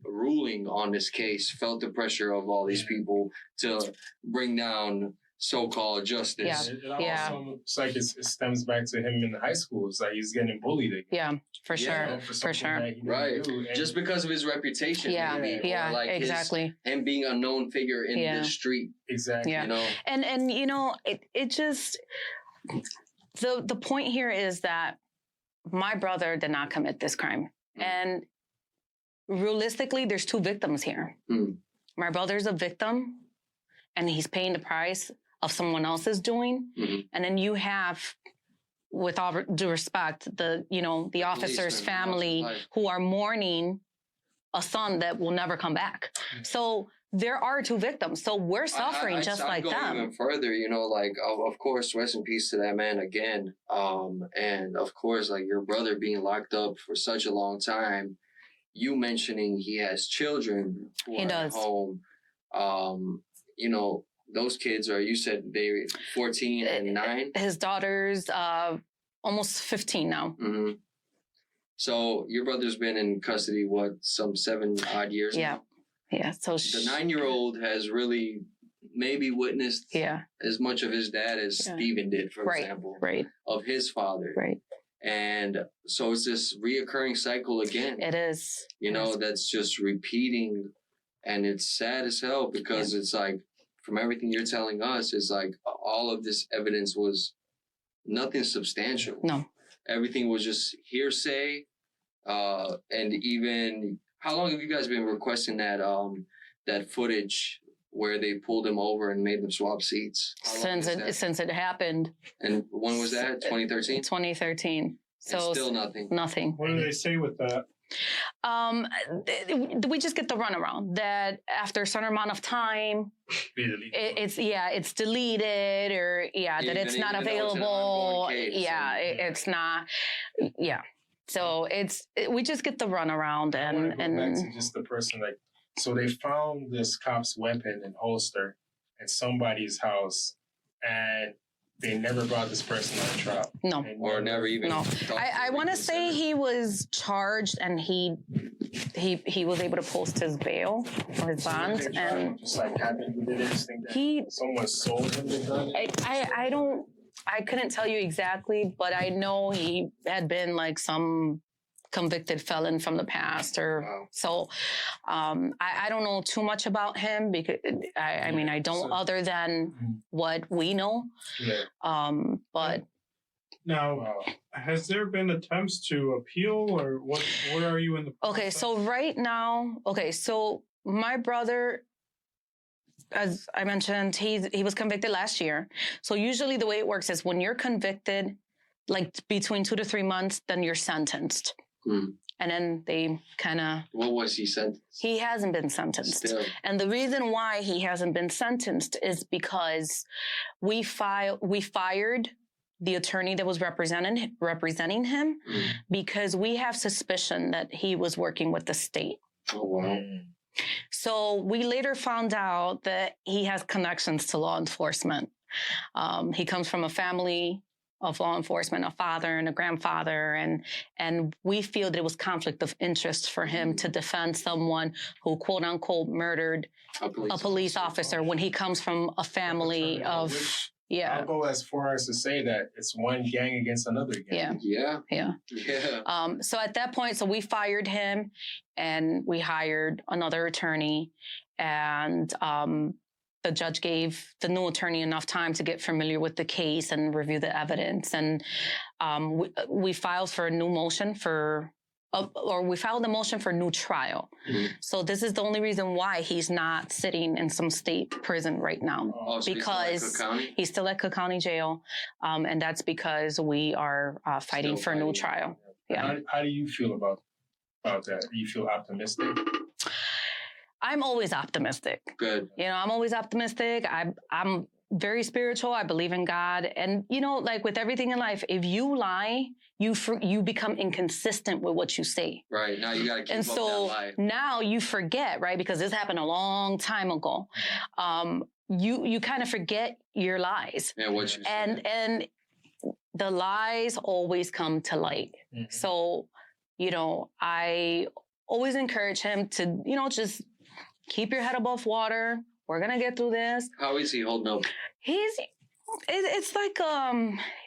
Speaker 6: ruling on this case felt the pressure of all these people to bring down so-called justice.
Speaker 5: Yeah.
Speaker 7: It's like it stems back to him in high school. It's like he's getting bullied again.
Speaker 5: Yeah, for sure.
Speaker 7: For
Speaker 5: sure.
Speaker 6: Right. Just because of his reputation, maybe. Or like
Speaker 5: exactly.
Speaker 6: him being a known figure in the street.
Speaker 7: Exactly.
Speaker 5: Yeah.
Speaker 6: You know?
Speaker 5: And you know, it just, the point here is that my brother did not commit this crime. And realistically, there's two victims here. My brother's a victim, and he's paying the price of someone else's doing. And then you have, with all due respect, the officer's family who are mourning a son that will never come back. So there are two victims. So we're suffering just like them.
Speaker 6: I'd go even further, you know, like, of course, rest in peace to that man again. And of course, like your brother being locked up for such a long time, you mentioning he has children who are at home. You know, those kids are, you said they 14 and 9?
Speaker 5: His daughter's almost 15 now.
Speaker 6: So your brother's been in custody, what, some 7 odd years now?
Speaker 5: Yeah. So
Speaker 6: the 9-year-old has really maybe witnessed as much of his dad as Stephen did, for example, of his father. And so it's this reoccurring cycle again.
Speaker 5: It is.
Speaker 6: You know, that's just repeating. And it's sad as hell because it's like, from everything you're telling us, it's like all of this evidence was nothing substantial.
Speaker 5: No.
Speaker 6: Everything was just hearsay. And even, how long have you guys been requesting that that footage where they pulled him over and made them swap seats?
Speaker 5: Since it happened.
Speaker 6: And when was that? 2013?
Speaker 5: 2013. So
Speaker 6: and still nothing.
Speaker 5: Nothing.
Speaker 4: What do they say with that?
Speaker 5: We just get the runaround that after a certain amount of time, it's deleted, or that it's not available. It's not. So we just get the runaround and
Speaker 7: back to just the person, like, so they found this cop's weapon and holster at somebody's house, and they never brought this person on trial.
Speaker 5: No.
Speaker 6: Or never even.
Speaker 5: No. I want to say he was charged and he was able to post his bail or his bond. And
Speaker 7: just like happened with this thing that someone sold him the gun.
Speaker 5: I couldn't tell you exactly, but I know he had been like some convicted felon from the past, or so. I don't know too much about him because I mean I don't, other than what we know. But
Speaker 4: now, has there been attempts to appeal, or what? Where are you in the process?
Speaker 5: Okay, so right now, so my brother, as I mentioned, he was convicted last year. So usually the way it works is when you're convicted, like between 2 to 3 months, then you're sentenced. And then they kind of...
Speaker 6: What was he sentenced?
Speaker 5: He hasn't been sentenced.
Speaker 6: Still.
Speaker 5: And the reason why he hasn't been sentenced is because we fired the attorney that was representing him because we have suspicion that he was working with the state.
Speaker 6: Oh, wow.
Speaker 5: So we later found out that he has connections to law enforcement. He comes from a family of law enforcement, a father and a grandfather, and we feel that it was conflict of interest for him to defend someone who, quote unquote, murdered a police officer when he comes from a family of...
Speaker 7: I'll go as far as to say that it's one gang against another gang.
Speaker 5: So at that point, so we fired him and we hired another attorney, and the judge gave the new attorney enough time to get familiar with the case and review the evidence. And we filed for a new motion we filed a motion for new trial. So this is the only reason why he's not sitting in some state prison right now, because he's still at Cook County Jail. And that's because we are fighting for a new trial.
Speaker 7: How do you feel about that? Do you feel optimistic?
Speaker 5: I'm always optimistic.
Speaker 6: Good.
Speaker 5: I'm always optimistic. I'm very spiritual. I believe in God. And, like with everything in life, if you lie, you become inconsistent with what you say.
Speaker 6: Right. Now you got to keep up that lie.
Speaker 5: Now you forget, right? Because this happened a long time ago. You kind of forget your lies.
Speaker 6: Yeah, what you said.
Speaker 5: And the lies always come to light. So, I always encourage him to, just keep your head above water, We're going to get through this.
Speaker 6: How is he holding up?
Speaker 5: It's like,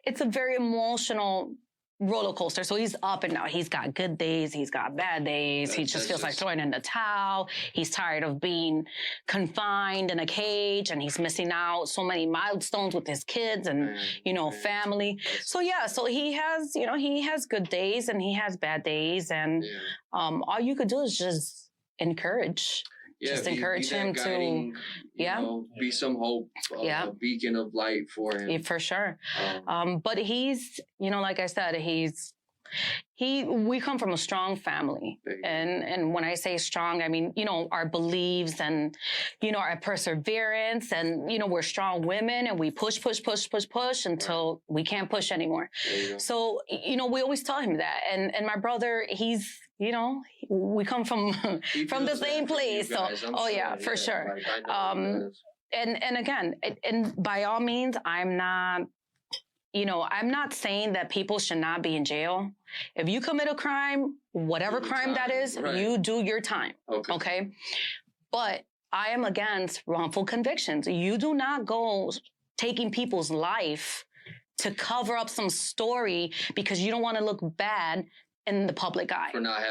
Speaker 5: it's a very emotional roller coaster. So he's up and down. He's got good days. He's got bad days. He just feels like throwing in the towel. He's tired of being confined in a cage, and he's missing out so many milestones with his kids and, family. So yeah, so he has, he has good days and he has bad days. And all you could do is just encourage. Just encourage him to,
Speaker 6: be some hope, a beacon of light for him.
Speaker 5: Yeah, for sure. But he's, like I said, we come from a strong family. And when I say strong, I mean, our beliefs and, our perseverance and, we're strong women and we push until we can't push anymore. So, we always tell him that. And my brother, he's, we come from the same place. So, for sure. And again, and by all means, I'm not saying that people should not be in jail. If you commit a crime, whatever crime that is, you do your time. Okay. But I am against wrongful convictions. You do not go taking people's life to cover up some story because you don't want to look bad in the public eye.
Speaker 6: For not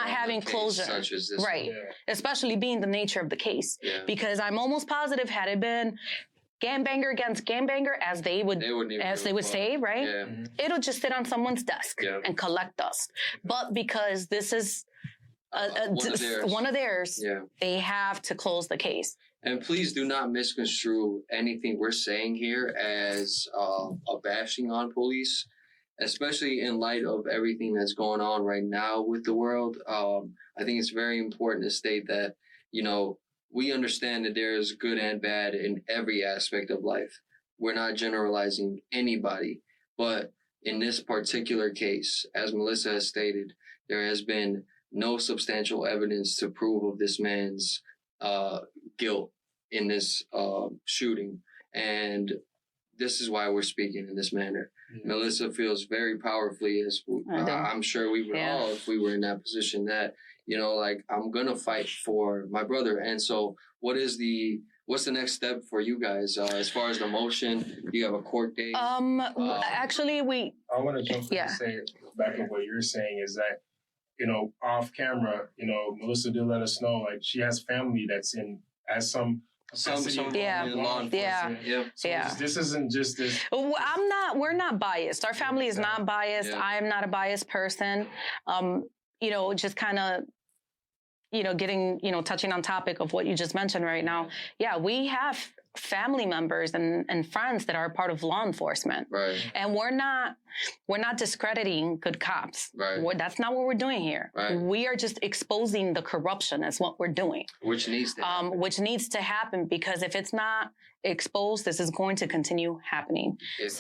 Speaker 6: having closure. Such as this.
Speaker 5: Right. Especially being the nature of the case. Yeah. Because I'm almost positive had it been gangbanger against gangbanger, as they would say, right? Yeah. It'll just sit on someone's desk and collect dust. But because this is one of theirs, they have to close the case.
Speaker 6: And please do not misconstrue anything we're saying here as a bashing on police, especially in light of everything that's going on right now with the world. I think it's very important to state that, we understand that there is good and bad in every aspect of life. We're not generalizing anybody. But in this particular case, as Melissa has stated, there has been no substantial evidence to prove of this man's guilt in this shooting. And this is why we're speaking in this manner. Yeah. Melissa feels very powerfully, as I'm sure we would all, if we were in that position, that, I'm going to fight for my brother. And so what's the next step for you guys as far as the motion? Do you have a court date?
Speaker 5: Actually,
Speaker 7: I want to jump in and say back on what you're saying is that, off camera, Melissa did let us know, like, she has family that's in, as some law enforcement. This isn't just this.
Speaker 5: We're not biased. Our family is not biased. Yeah. I am not a biased person. Just kind of, getting, touching on topic of what you just mentioned right now. Yeah, we have family members and friends that are part of law enforcement. Right. And we're not discrediting good cops. Right. That's not what we're doing here. Right. We are just exposing the corruption is what we're doing.
Speaker 6: Which needs to happen.
Speaker 5: Because if it's not exposed, this is going to continue happening. It's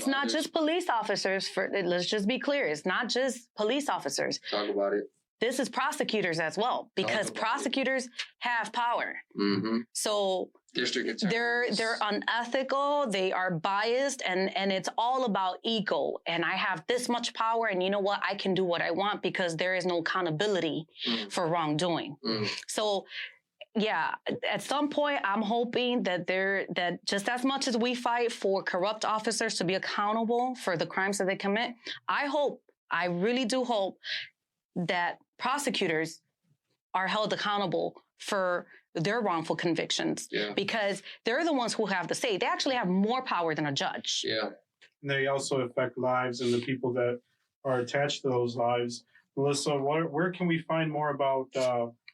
Speaker 5: not just police officers. Let's just be clear. It's not just police officers.
Speaker 6: Talk about it.
Speaker 5: This is prosecutors as well, because prosecutors have power. Mm-hmm. So
Speaker 6: district attorneys,
Speaker 5: they're unethical, they are biased, and it's all about ego. And I have this much power, and you know what? I can do what I want because there is no accountability for wrongdoing. So yeah, at some point, I'm hoping that that just as much as we fight for corrupt officers to be accountable for the crimes that they commit, I really do hope that prosecutors are held accountable for their wrongful convictions because they're the ones who have the say. They actually have more power than a judge.
Speaker 6: Yeah.
Speaker 4: And they also affect lives and the people that are attached to those lives. Melissa, where can we find more about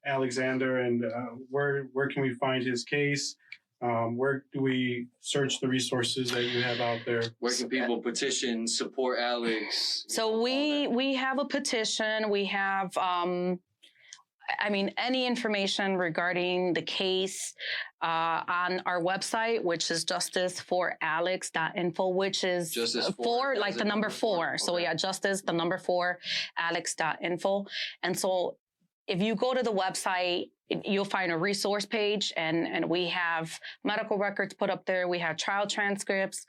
Speaker 4: Alexander and where can we find his case? Where do we search the resources that you have out there?
Speaker 6: Where can people petition, support Alex?
Speaker 5: So we have a petition. We have, any information regarding the case on our website, which is justiceforalex.info, which is like the number 4. Okay. So yeah, justice, the number 4, alex.info. And so if you go to the website, you'll find a resource page, and we have medical records put up there. We have trial transcripts.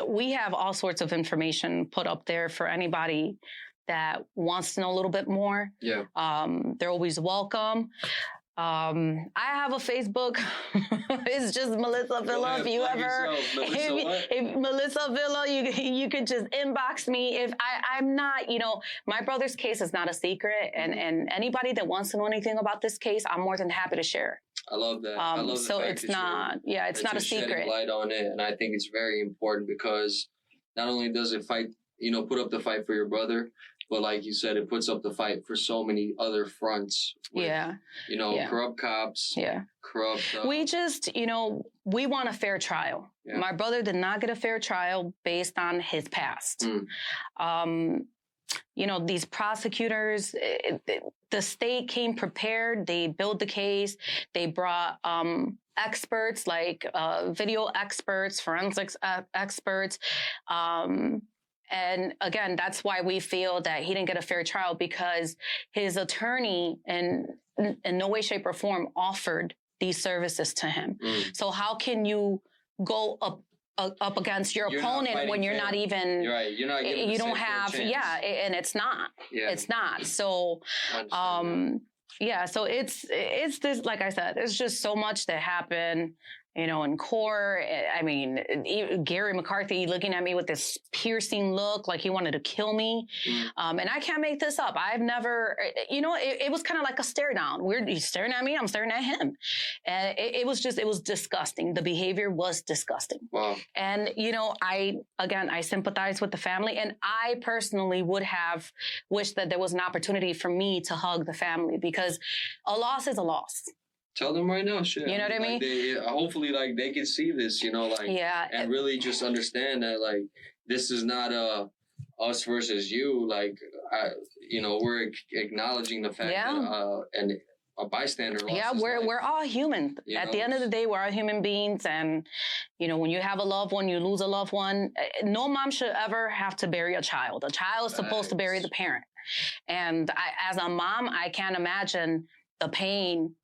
Speaker 5: We have all sorts of information put up there for anybody that wants to know a little bit more. Yeah. They're always welcome. I have a Facebook. It's just Melissa Villa. If you ever, if Melissa Villa, you could just inbox me. If I'm not, my brother's case is not a secret, and anybody that wants to know anything about this case, I'm more than happy to share.
Speaker 6: I love that. I love
Speaker 5: so
Speaker 6: the fact
Speaker 5: it's
Speaker 6: that
Speaker 5: not, it's not a secret.
Speaker 6: Shedding light on it, and I think it's very important because not only does it fight, put up the fight for your brother, but like you said, it puts up the fight for so many other fronts. With, corrupt cops. Yeah. Corrupt.
Speaker 5: We just, we want a fair trial. Yeah. My brother did not get a fair trial based on his past. These prosecutors, the state came prepared. They built the case. They brought experts like video experts, forensics experts. And again, that's why we feel that he didn't get a fair trial, because his attorney in no way, shape, or form offered these services to him. So how can you go up against your opponent when you're not even,
Speaker 6: you're right. You're not giving
Speaker 5: you don't have, and it's not. Yeah. It's not. So, so it's this, like I said, there's just so much that happened, in court. I mean, Gary McCarthy looking at me with this piercing look, like he wanted to kill me. And I can't make this up. I've never, it was kind of like a stare down. He's staring at me, I'm staring at him. And it was disgusting. The behavior was disgusting. Wow. And, I sympathize with the family. And I personally would have wished that there was an opportunity for me to hug the family, because a loss is a loss.
Speaker 6: Tell them right now, shit.
Speaker 5: You know what I mean?
Speaker 6: Hopefully, they can see this, and really just understand that, this is not us versus you. We're acknowledging the fact that and a bystander lost.
Speaker 5: Yeah, we're all human. At the end of the day, we're all human beings, and when you have a loved one, you lose a loved one. No mom should ever have to bury a child. A child is supposed to bury the parent, and as a mom, I can't imagine the pain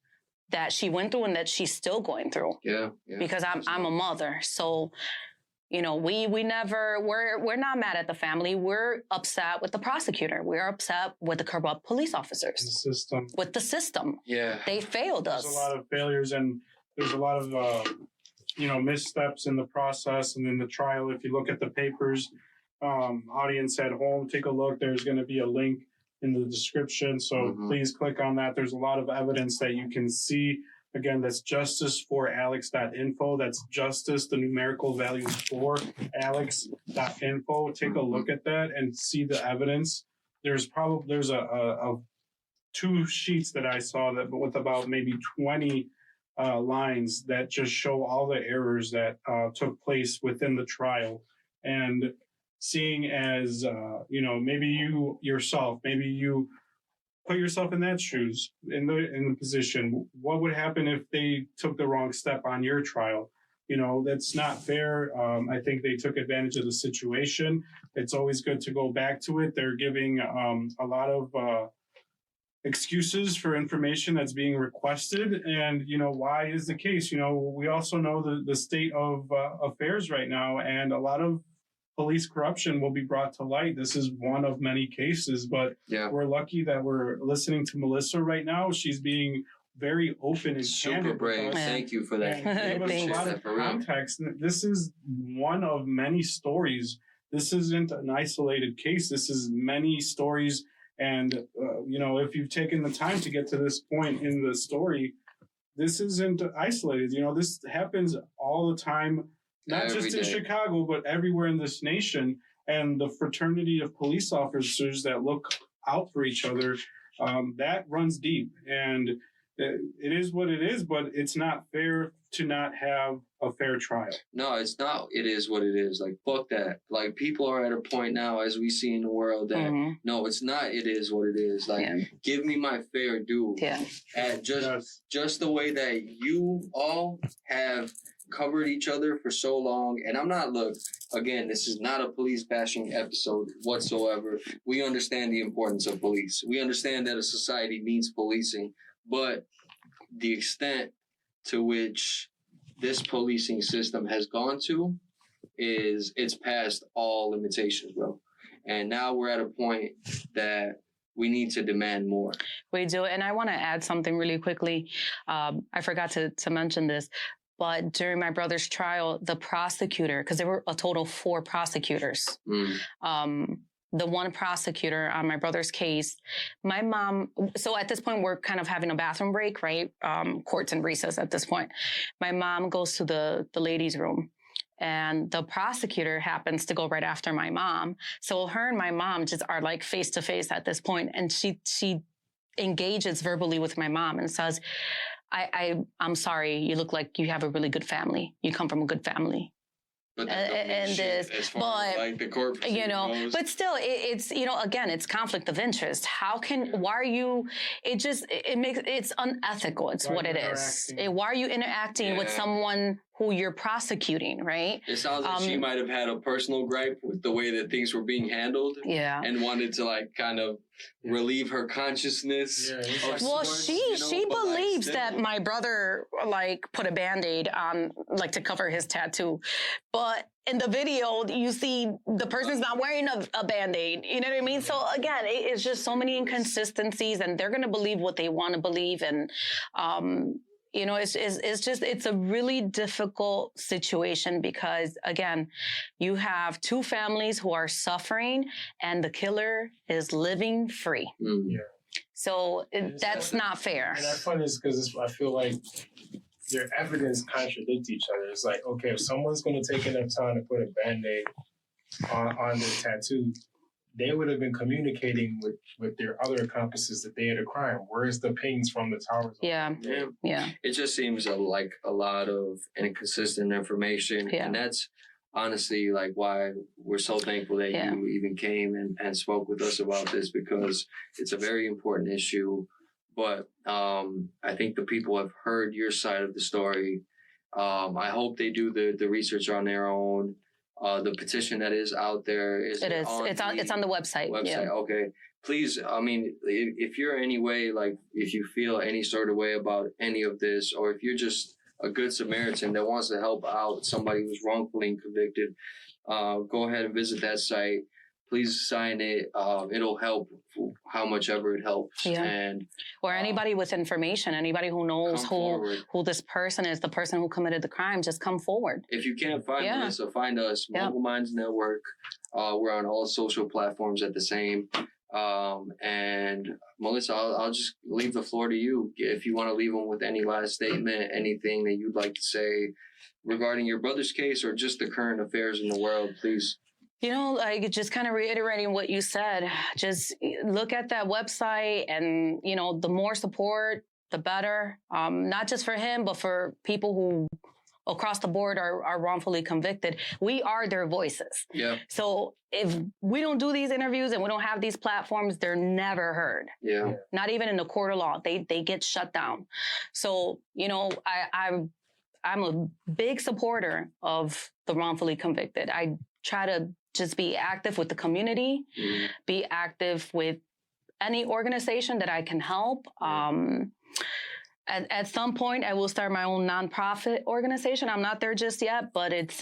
Speaker 5: that she went through and that she's still going through. Yeah. Because I'm a mother. So, we're not mad at the family. We're upset with the prosecutor. We're upset with the corrupt police officers.
Speaker 4: The system.
Speaker 5: With the system. Yeah. They failed us.
Speaker 4: There's a lot of failures, and there's a lot of, missteps in the process and in the trial. If you look at the papers, audience at home, take a look. There's going to be a link in the description. So please click on that. There's a lot of evidence that you can see. Again, that's justiceforalex.info. That's justice, the numerical values for alex.info. Take a look at that and see the evidence. There's a 2 sheets that I saw that with about maybe 20 lines that just show all the errors that took place within the trial. And seeing as, maybe you yourself, maybe you put yourself in that shoes, in the position, what would happen if they took the wrong step on your trial? That's not fair. I think they took advantage of the situation. It's always good to go back to it. They're giving a lot of excuses for information that's being requested. And, why is the case? We also know the state of affairs right now, and a lot of police corruption will be brought to light. This is one of many cases, but we're lucky that we're listening to Melissa right now. She's being very open and
Speaker 6: super brave. Thank you for that.
Speaker 4: Give us a lot of context. This is one of many stories. This isn't an isolated case. This is many stories. And, if you've taken the time to get to this point in the story, this isn't isolated. This happens all the time. Not just in Chicago, but everywhere in this nation. And the fraternity of police officers that look out for each other, that runs deep. And it is what it is, but it's not fair to not have a fair trial.
Speaker 6: No, it's not. It is what it is. Fuck that. People are at a point now, as we see in the world, that no, it's not. It is what it is. Give me my fair due. Yeah. And just the way that you all have covered each other for so long. And I'm not, again, this is not a police bashing episode whatsoever. We understand the importance of police. We understand that a society needs policing, but the extent to which this policing system has gone to it's past all limitations, bro. And now we're at a point that we need to demand more.
Speaker 5: We do. And I want to add something really quickly. I forgot to mention this, but during my brother's trial, the prosecutor, because there were a total of 4 prosecutors, the one prosecutor on my brother's case, my mom, so at this point, we're kind of having a bathroom break, right? Court's in recess at this point. My mom goes to the ladies' room, and the prosecutor happens to go right after my mom. So her and my mom just are like face to face at this point, and she engages verbally with my mom and says, I'm sorry, you look like you have a really good family. You come from a good family.
Speaker 6: But
Speaker 5: and this,
Speaker 6: as far as like the court,
Speaker 5: you know,
Speaker 6: goes.
Speaker 5: But still, it's, you know, again, it's conflict of interest. How can, why are you, it's unethical. It's what it is. Why are you interacting with someone who you're prosecuting, right?
Speaker 6: It sounds like she might have had a personal gripe with the way that things were being handled. Yeah. And wanted to like kind of relieve her consciousness. Yeah,
Speaker 5: well, she believes that my brother like put a Band-Aid on like to cover his tattoo. But in the video, you see the person's not wearing a Band-Aid. You know what I mean? So again, it's just so many inconsistencies, and they're going to believe what they want to believe. And, you know, it's a really difficult situation because, again, you have 2 families who are suffering and the killer is living free. Yeah. So that's not fair.
Speaker 7: And that's funny because I feel like their evidence contradicts each other. It's like, okay, if someone's going to take enough time to put a Band-Aid on their tattoo, they would have been communicating with their other accomplices the day of the crime. Where's the pings from the towers?
Speaker 5: Yeah.
Speaker 6: It just seems like a lot of inconsistent information. Yeah. And that's honestly like why we're so thankful that you even came and spoke with us about this, because it's a very important issue. But I think the people have heard your side of the story. I hope they do the research on their own. The petition that is out there it's on the website. Yeah. Okay. Please, I mean, if you're any way, like if you feel any sort of way about any of this, or if you're just a good Samaritan that wants to help out somebody who's wrongfully convicted, go ahead and visit that site. Please sign it. It'll help how much ever it helps. Yeah.
Speaker 5: Or anybody with information, anybody who knows who this person is, the person who committed the crime, just come forward.
Speaker 6: If you can't find Melissa, find us, Mogul Minds Network. We're on all social platforms at the same. And Melissa, I'll just leave the floor to you. If you want to leave them with any last statement, anything that you'd like to say regarding your brother's case or just the current affairs in the world, please.
Speaker 5: You know, like just kind of reiterating what you said, just look at that website and, you know, the more support, the better. Not just for him, but for people who across the board are wrongfully convicted. We are their voices. Yeah. So if we don't do these interviews and we don't have these platforms, they're never heard. Yeah. Not even in the court of law. They get shut down. So, you know, I'm a big supporter of the wrongfully convicted. I try to just be active with the community, be active with any organization that I can help. At some point, I will start my own nonprofit organization. I'm not there just yet, but it's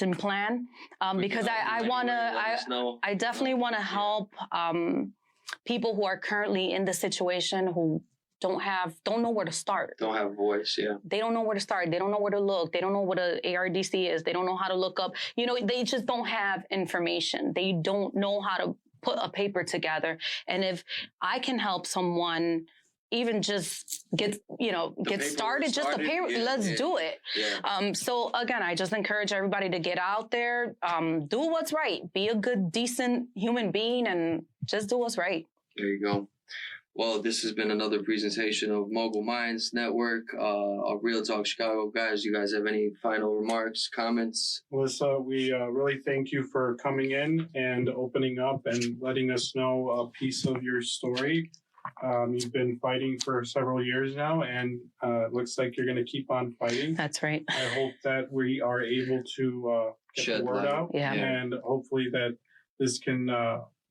Speaker 5: in plan because I definitely want to help people who are currently in the situation who don't know where to start.
Speaker 6: Don't have a voice, yeah.
Speaker 5: They don't know where to start. They don't know where to look. They don't know what a ARDC is. They don't know how to look up. You know, they just don't have information. They don't know how to put a paper together. And if I can help someone even just get started, just a paper, let's do it. Yeah. So again, I just encourage everybody to get out there, do what's right, be a good, decent human being, and just do what's right.
Speaker 6: There you go. Well, this has been another presentation of Mogul Minds Network, of Real Talk Chicago. Guys, you guys have any final remarks, comments?
Speaker 4: Melissa, we really thank you for coming in and opening up and letting us know a piece of your story. You've been fighting for several years now, and it looks like you're going to keep on fighting.
Speaker 5: That's right.
Speaker 4: I hope that we are able to get the word out, and hopefully that this can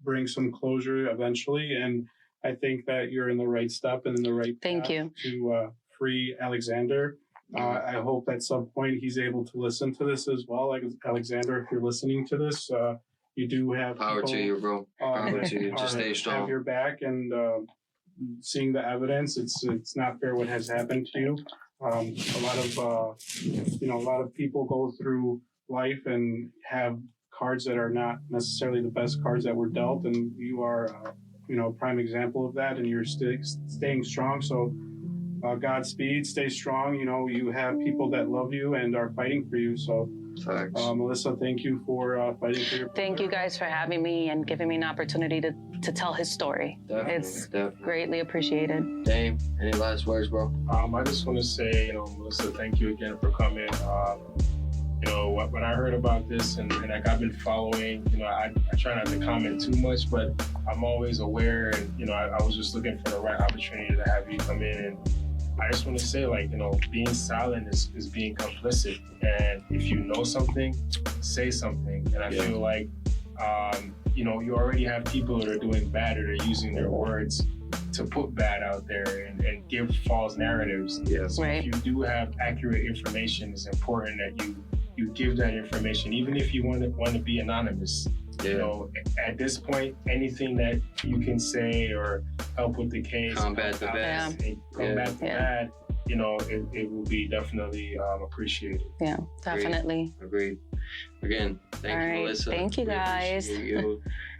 Speaker 4: bring some closure eventually. And I think that you're in the right step and in the right path to free Alexander. I hope at some point he's able to listen to this as well. Alexander, if you're listening to this, you do have
Speaker 6: Power
Speaker 4: people,
Speaker 6: to you, bro. Power to you. Just stay strong.
Speaker 4: Have your back, and seeing the evidence, it's not fair what has happened to you. A lot of people go through life and have cards that are not necessarily the best cards that were dealt, and you are, a prime example of that, and you're staying strong. So, Godspeed, stay strong. You have people that love you and are fighting for you. So, Melissa, thank you for fighting for your brother.
Speaker 5: Thank you guys for having me and giving me an opportunity to tell his story. It's greatly appreciated.
Speaker 6: Dame, any last words, bro?
Speaker 7: I just want to say, Melissa, thank you again for coming. When I heard about this and like I've been following, I try not to comment too much, but I'm always aware, and I was just looking for the right opportunity to have you come in. And I just want to say, being silent is being complicit. And if you know something, say something. And I feel like, you already have people that are doing bad, or they're using their words to put bad out there and give false narratives.
Speaker 6: Yes.
Speaker 7: So
Speaker 5: Right.
Speaker 7: if you do have accurate information, it's important that you give that information, even if you want to be anonymous.
Speaker 6: Yeah.
Speaker 7: At this point, anything that you can say or help with the case,
Speaker 6: Combat the bad.
Speaker 7: Combat the bad, it will be definitely appreciated.
Speaker 5: Yeah, definitely.
Speaker 6: Agreed. Again, thank you, Melissa.
Speaker 5: Thank you,
Speaker 6: We
Speaker 5: guys.
Speaker 6: appreciate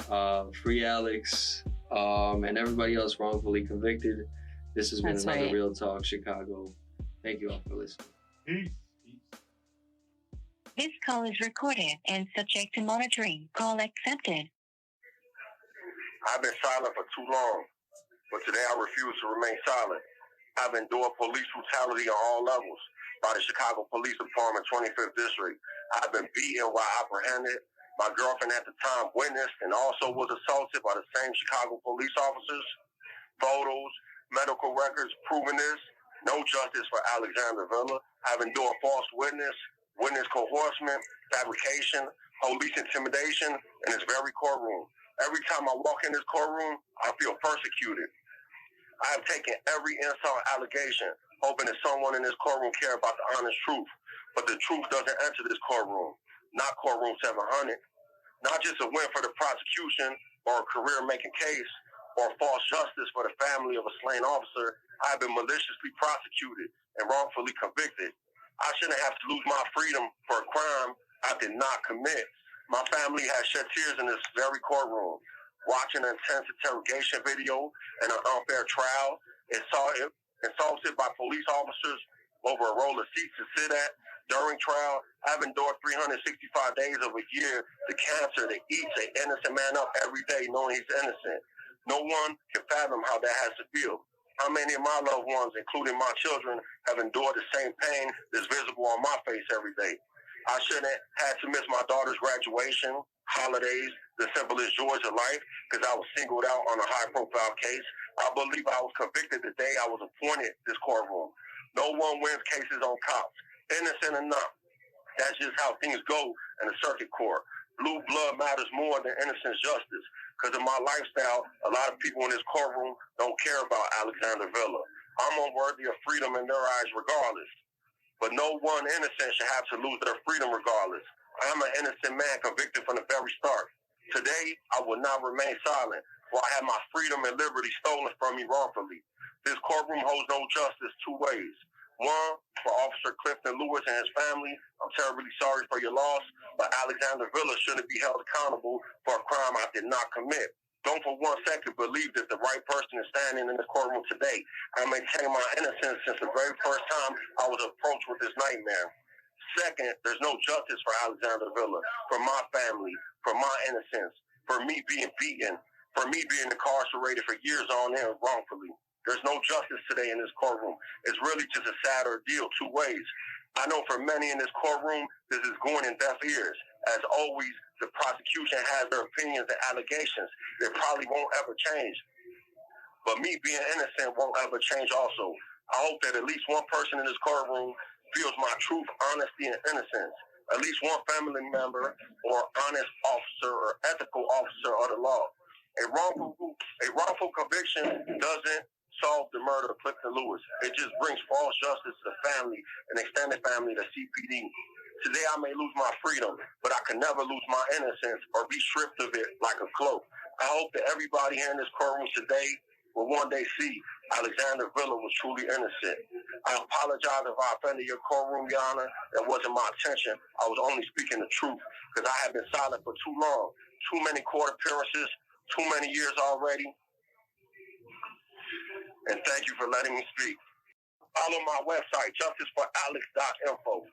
Speaker 6: you. Free Alex, and everybody else wrongfully convicted. This has been
Speaker 5: That's
Speaker 6: another
Speaker 5: right.
Speaker 6: Real Talk Chicago. Thank you all for listening.
Speaker 4: Peace.
Speaker 8: This call is recorded and subject to monitoring. Call accepted.
Speaker 9: I've been silent for too long, but today I refuse to remain silent. I've endured police brutality on all levels by the Chicago Police Department, 25th District. I've been beaten while apprehended. My girlfriend at the time witnessed and also was assaulted by the same Chicago police officers. Photos, medical records proving this. No justice for Alexander Villa. I've endured false witness coercion, fabrication, police intimidation in this very courtroom. Every time I walk in this courtroom, I feel persecuted. I have taken every insult allegation, hoping that someone in this courtroom care about the honest truth. But the truth doesn't enter this courtroom, not courtroom 700. Not just a win for the prosecution or a career-making case or false justice for the family of a slain officer. I have been maliciously prosecuted and wrongfully convicted. I shouldn't have to lose my freedom for a crime I did not commit. My family has shed tears in this very courtroom, watching an intense interrogation video and an unfair trial, insulted by police officers over a roll of seats to sit at. During trial, I've endured 365 days of a year, the cancer that eats an innocent man up every day knowing he's innocent. No one can fathom how that has to feel. How many of my loved ones, including my children, have endured the same pain that's visible on my face every day? I shouldn't have to miss my daughter's graduation, holidays, the simplest joys of life, because I was singled out on a high-profile case. I believe I was convicted the day I was appointed this courtroom. No one wins cases on cops, innocent or not. That's just how things go in the circuit court. Blue blood matters more than innocent justice. Because of my lifestyle, a lot of people in this courtroom don't care about Alexander Villa. I'm unworthy of freedom in their eyes regardless. But no one innocent should have to lose their freedom regardless. I'm an innocent man convicted from the very start. Today, I will not remain silent, for I have my freedom and liberty stolen from me wrongfully. This courtroom holds no justice two ways. One, for Officer Clifton Lewis and his family, I'm terribly sorry for your loss, but Alexander Villa shouldn't be held accountable for a crime I did not commit. Don't for one second believe that the right person is standing in this courtroom today. I maintain my innocence since the very first time I was approached with this nightmare. Second, there's no justice for Alexander Villa, for my family, for my innocence, for me being beaten, for me being incarcerated for years on end wrongfully. There's no justice today in this courtroom. It's really just a sad ordeal two ways. I know for many in this courtroom, this is going in deaf ears. As always, the prosecution has their opinions and allegations that probably won't ever change. But me being innocent won't ever change also. I hope that at least one person in this courtroom feels my truth, honesty, and innocence. At least one family member or honest officer or ethical officer of the law. A wrongful conviction doesn't solve the murder of Clifton Lewis. It just brings false justice to the family and extended family to CPD. Today I may lose my freedom, but I can never lose my innocence or be stripped of it like a cloak. I hope that everybody here in this courtroom today will one day see Alexander Villa was truly innocent. I apologize if I offended your courtroom, Your Honor. That wasn't my intention. I was only speaking the truth because I have been silent for too long. Too many court appearances, too many years already. And thank you for letting me speak. Follow my website, justiceforalex.info.